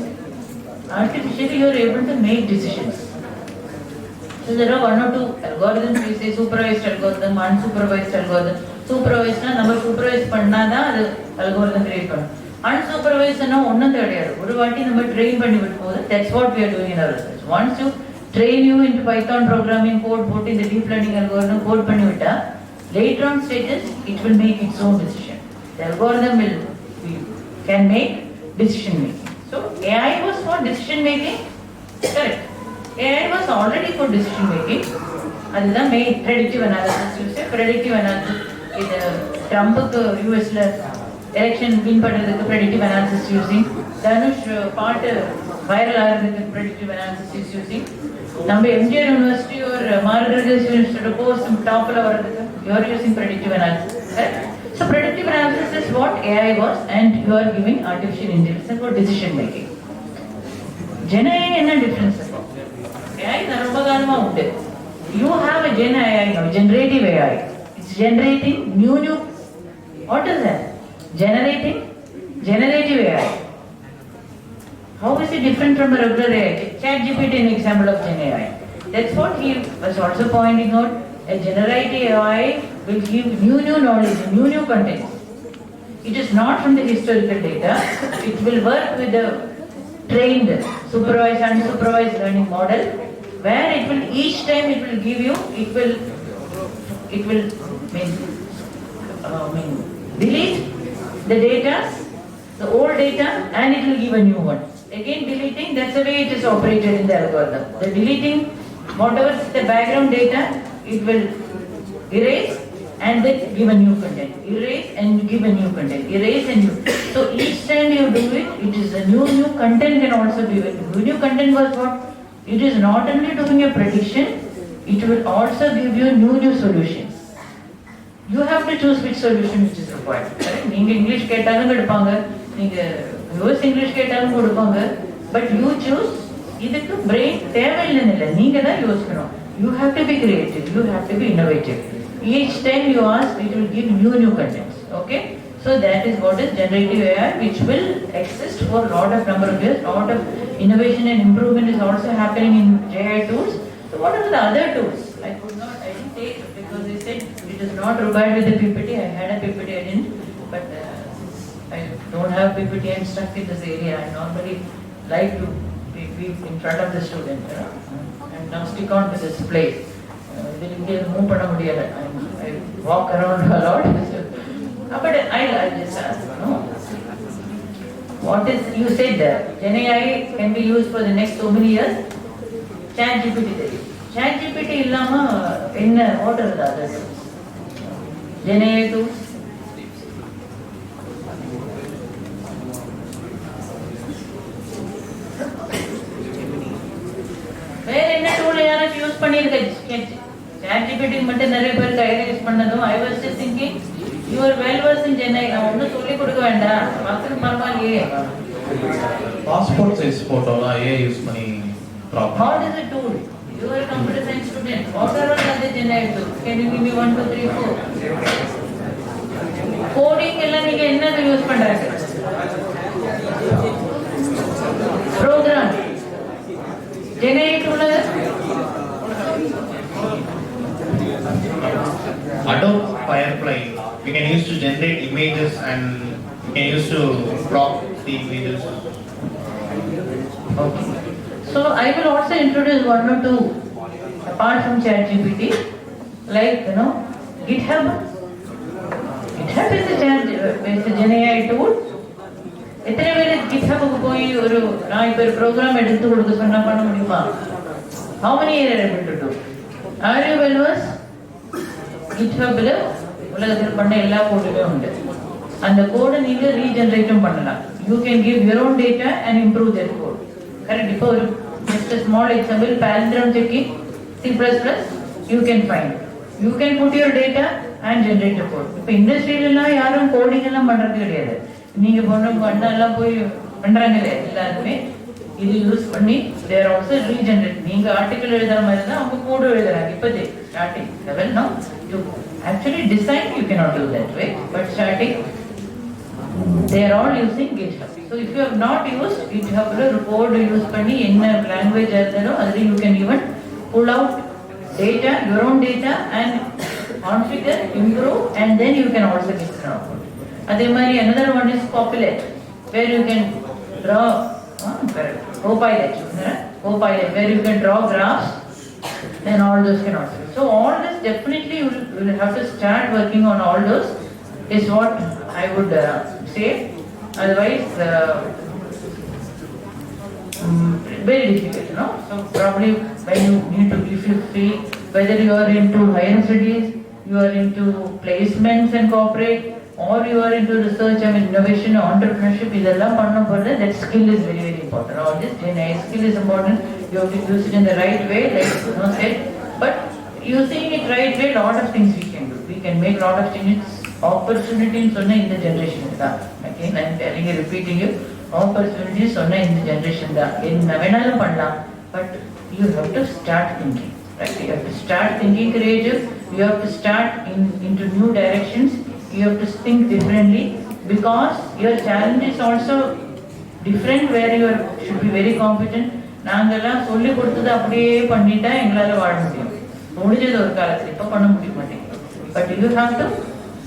Artificially you are able to make decisions. So there are one or two algorithms. We say supervised algorithm, unsupervised algorithm. Supervised na நம்ம supervise பண்ணாதா அது algorithm create பண்ணும். Unsupervised na ஒண்ணும் தெரியாது. ஒரு வாட்டி நம்ம train பண்ணி விடும்போது, that's what we are doing in our research. Once you train you into Python programming code, put in the deep learning algorithm code பண்ணி விட்டா, later on stages it will make its own decision. The algorithm can make decision making. So AI was for decision making, correct? AI was already for decision making. அதுதான் main predictive analysis. You say predictive analysis. இது ட்ரம்புக்கு யூஎஸ்ல election win பண்றதுக்கு predictive analysis using. Dhanush பாட்டு viral ஆகிறதுக்கு predictive analysis is using. நம்ம MGR university ஒரு Margaret university post டாப்ல வரதுக்கு you are using predictive analysis. Correct? So predictive analysis is what AI was, and you are giving artificial intelligence for decision making. Gen AI என்ன difference இப்போ? AI ரொம்ப காலமா உண்டு. You have a Gen AI now, generative AI. It's generating new. What is that? Generative AI. How is it different from a regular AI? ChatGPT is an example of Gen AI. That's what he was also pointing out. A generative AI will give new knowledge, new content. It is not from the historical data. It will work with the trained, supervised and unsupervised learning model, where it will each time it will give you, it will delete the data, the old data, and it will give a new one. Again deleting, that's the way it is operated in the algorithm. The deleting whatever is the background data, it will erase and then give a new content. Erase and give a new content. Erase and new. So each time you do it, it is a new content can also be. New content was what? It is not only doing a prediction, it will also give you new solutions. You have to choose which solution which is required. Correct? நீங்க English கேட்டாலும் கொடுப்பாங்க, நீங்க US English கேட்டாலும் கொடுப்பாங்க, but you choose. இதுக்கு brain தேவையில்லைன்னு இல்லை, நீங்க தான் யோசிக்கணும். You have to be creative, you have to be innovative. Each time you ask, it will give new contents. Okay? So that is what is generative AI, which will exist for a lot of number of years. Lot of innovation and improvement is also happening in AI tools. So what are the other tools? I didn't take it because they said it is not required with the PPT. I had a PPT, I didn't. But I don't have PPT, I'm stuck in this area. I normally like to be in front of the student, and now stick on to this place. Move I walk around a lot. But I just ask, what is, you said that Gen AI can be used for the next so many years. ChatGPT. ChatGPT illama enna, what are the others? Gen AI tools? வேற என்ன tool யாராச்சும் use பண்ணிருக்க? ChatGPT மட்டும் நிறைய பேர் கையில use பண்ணதும். I was just thinking you are well versed in Gen AI. ஒன்னும் சொல்லி கொடுக்க வேண்டாம், மக்கள் பரவாயில்லையே. Passport size photola AI use பண்ணி problem. What is a tool? You are a computer science student. What are all the Gen AI tools? Can you give me 1, 2, 3, 4? Coding எல்லாம் நீங்க என்னது யூஸ் பண்றாங்க? Program. Gen AI tool Adobe Firefly, we can use to generate images and we can use to crop the images. Okay. So I will also introduce 1 or 2 apart from ChatGPT, like GitHub. GitHub is a Gen AI tool. எத்தனை பேர் GitHubக்கு போய் நான் இப்ப ஒரு program எடுத்து கொடுக்க சொன்னா பண்ண முடியுமா? How many are able to do? Are you well versed? GitHubல உலகத்தில் பண்ண எல்லா கோடுமே உண்டு. அந்த கோடை நீங்க ரீஜெனரேட்டும் பண்ணலாம். You can give your own data and improve that code. Correct? இப்போ ஒரு just a small example, palindrome checking, C++, you can find. You can put your data and generate the code. இப்போ இண்டஸ்ட்ரியலாம் யாரும் கோடிங் எல்லாம் பண்றது கிடையாது. நீங்க பண்ணெல்லாம் போய் பண்றாங்களே எல்லாருமே இது யூஸ் பண்ணி they are also regenerate. நீங்க ஆர்டிகல் எழுதுற மாதிரி தான் அவங்க கோட் எழுதுறாங்க. இப்போதே starting level now you actually design you cannot do that way, but starting they are all using GitHub. So if you have not used GitHub code use பண்ணி என்ன language எழுதுறோம் அதுல you can even pull out data, your own data and configure, improve and then you can also get an output. அதே மாதிரி another one is Copilot where you can draw Copilot where you can draw graphs and all those can also. So all this definitely you will have to start working on all those is what I would say. Otherwise very difficult, no? So probably when you need to, if you feel whether you are into higher studies, you are into placements and corporate, or you are into research and innovation or entrepreneurship, that skill is very very important. All this skill is important. You have to use it in the right way, like said. But using it right way, lot of things we can do. We can make lot of changes. Opportunities in the generation. Again, I am telling you, repeating you. Opportunities in the generation. But you have to start thinking. Right? You have to start thinking creative. You have to start into new directions. You have to think differently because your challenge is also different where you should be very competent. நாங்கெல்லாம் சொல்லி கொடுத்தது அப்படியே பண்ணிட்டா எங்களால வாழ முடியும். முடிஞ்சது ஒரு காலத்துல இப்ப பண்ண முடிய மாட்டேங்குது. But you have to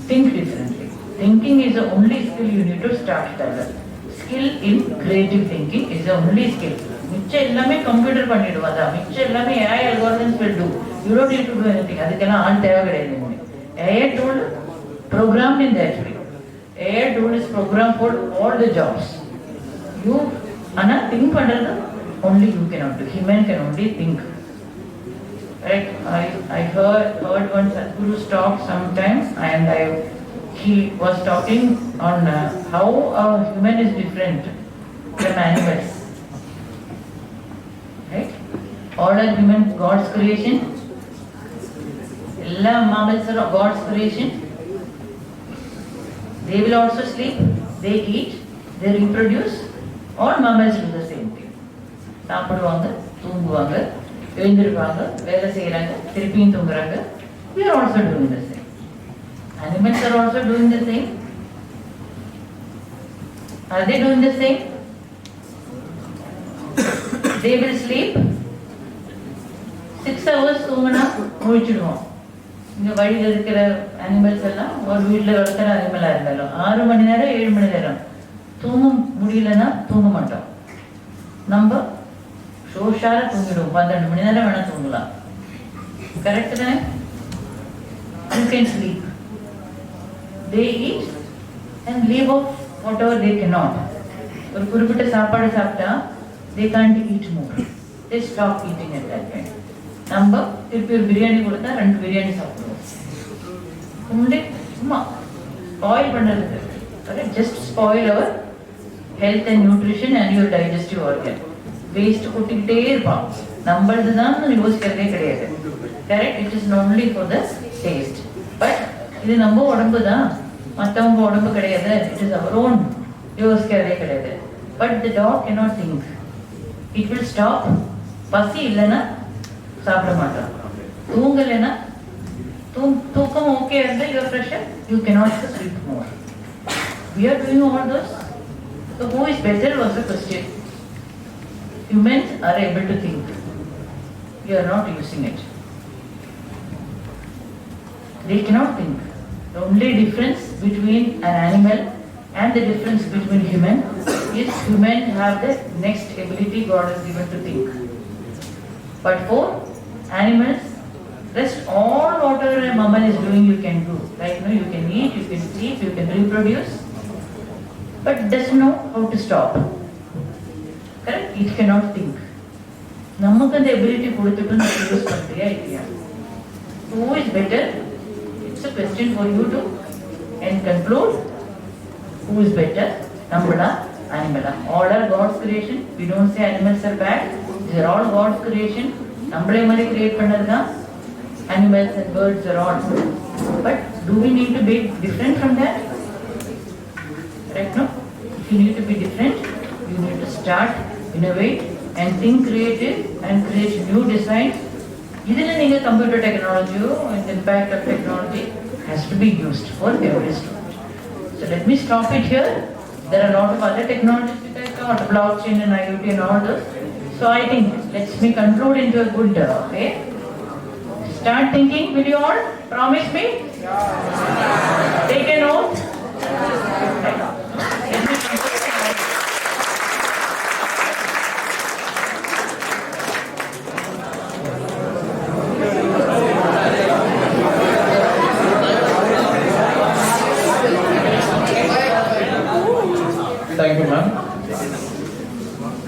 think differently. Thinking is the only skill you need to start develop. Skill in creative thinking is the only skill. மிச்சம் எல்லாமே கம்ப்யூட்டர் பண்ணிடுவாதா, மிச்சம் எல்லாமே AI algorithms will do. You don't need to do anything. அதுக்கெல்லாம் ஆள் தேவை கிடையாது. AI tool programmed in that way. AI tool is programmed for all the jobs. You ana think பண்றது only you cannot do. Human can only think. Right? I heard one Sadhguru's talk sometimes, and he was talking on how a human is different from animals. Right? All are human God's creation. All mammals are God's creation. They will also sleep, they eat, they reproduce. All mammals do the same thing. சாப்பிடுவாங்க, தூங்குவாங்க, எழுந்திருப்பாங்க, வேலை செய்யறாங்க, திருப்பியும் தூங்குறாங்க. We are also doing the same. Animals are also doing the same. Are they doing the same? They will sleep 6 hours தூங்கினா முழிச்சிடுவோம். இங்க வழியில் இருக்கிற அனிமல்ஸ் எல்லாம் ஒரு வீட்டில் வளர்க்குற அனிமலா இருந்தாலும் 6 மணி நேரம் 7 மணி நேரம் தூங்க முடியலன்னா தூங்க மாட்டோம். நம்ம ஷோஷார தூங்கிடுவோம். 12 மணி நேரம் வேணா தூங்கலாம். கரெக்ட் தானே? You can sleep. They eat and leave off whatever they cannot. ஒரு குறிப்பிட்ட சாப்பாடு சாப்பிட்டா they can't eat more. They stop eating at that time. நம்ம திருப்பி ஒரு பிரியாணி கொடுத்தா 2 பிரியாணி சாப்பிடுவோம். சும்மா ஸ்பாயில் பண்றதுக்கு, just spoil our health and nutrition and your digestive organ. Waste கொட்டிக்கிட்டே இருப்பான். நம்மளது தான் யோசிக்கிறதே கிடையாது. Correct? It is not only for the taste. But இது நம்ம உடம்பு தான், மற்றவங்க உடம்பு கிடையாது. It is our own. யோசிக்கிறதே கிடையாது. But the dog cannot think. It will stop. பசி இல்லைன்னா சாப்பிட மாட்டோம். தூங்கலைன்னா தூக்கம் ஓகே இருந்தா you are fresh, you cannot sleep more. We are doing all those. So who is better was the question. Humans are able to think. We are not using it. They cannot think. The only difference between an animal and the difference between human is human have the next ability God has given to think. But for animals, rest all whatever a mammal is doing you can do. Like you can eat, you can sleep, you can reproduce, but it doesn't know how to stop. Correct? It cannot think. நமக்கு அந்த ability கொடுத்துட்டு நம்ம use பண்றியா இல்லையா? Who is better? It's a question for you to conclude. Who is better? நம்மளா animal? All are God's creation. We don't say animals are bad. They are all God's creation. நம்மளே மாதிரி create பண்ணதுதான். animals and birds are on. But do we need to be different from that? Right now, if you need to be different, you need to start, innovate and think creative and create new designs. Even computer technology and the impact of technology has to be used for every student. So let me stop it here. There are a lot of other technologies which I thought, blockchain and IoT and all those. So I think let me conclude into a good way. Start thinking, will you all? Promise me? Take a note. Let me conclude. Thank you, ma'am.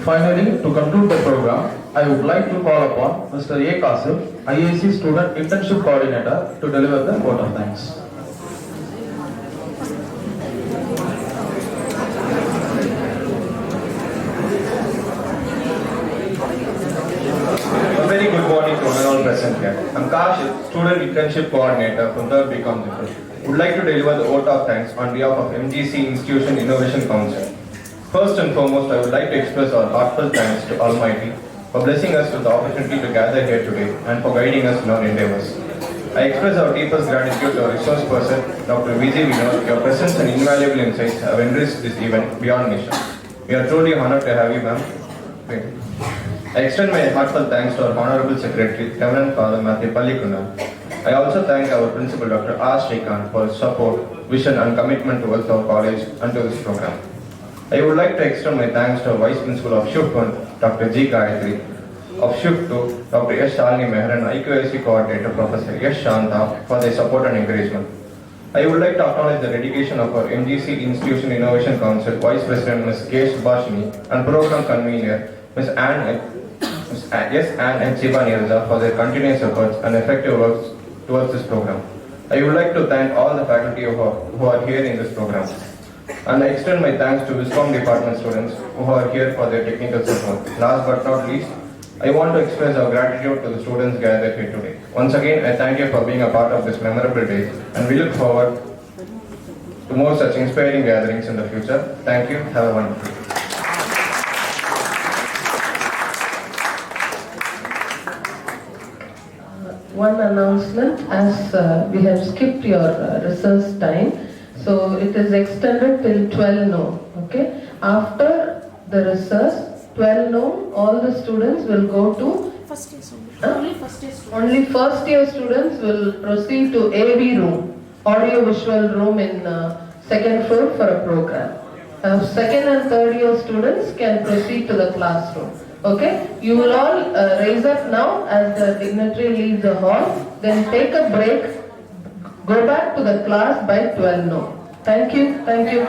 Finally, to conclude the program, I would like to call upon Mr. A. Kasif, IIC Student Internship Coordinator, to deliver the vote of thanks. A very good morning to all present here. I'm Kashif, Student Internship Coordinator from 3rd BCom Degree. Would like to deliver the vote of thanks on behalf of MGC Institution Innovation Council. First and foremost, I would like to express our heartfelt thanks to Almighty for blessing us with the opportunity to gather here today and for guiding us in our endeavors. I express our deepest gratitude to our resource person, Dr. Vijay Vinod. Your presence and invaluable insights have enriched this event beyond measure. We are truly honored to have you, ma'am. I extend my heartfelt thanks to our Honorable Secretary, Reverend Father Matthew Pallikunal. I also thank our Principal, Dr. R. Srikanth, for his support, vision and commitment towards our college and to this program. I would like to extend my thanks to our Vice Principal of Shift 1, Dr. G. Gayatri, of Shift 2, Dr. S. Shalini Meher and IQIC Coordinator, Professor S. Shanta, for their support and encouragement. I would like to acknowledge the dedication of our MGC Institution Innovation Council Vice President Ms. K. Subhashini and Program Convener Ms. Ann and Chiba Nirza for their continuous efforts and effective works towards this program. I would like to thank all the faculty who are here in this program. And I extend my thanks to Viscom department students who are here for their technical support. Last but not least, I want to express our gratitude to the students gathered here today. Once again, I thank you for being a part of this memorable day and we look forward to more such inspiring gatherings in the future. Thank you. Have a wonderful day. One announcement, as we have skipped your research time, so it is extended till 12 noon, okay? After the research, 12 noon, all the students will go to First year students. Only first year students. only first year students will proceed to AV room, audio visual room in second floor for a program. Second and third year students can proceed to the classroom. Okay, you will all raise up now as the dignitary leaves the hall, then take a break, go back to the class by 12 noon. Thank you, thank you.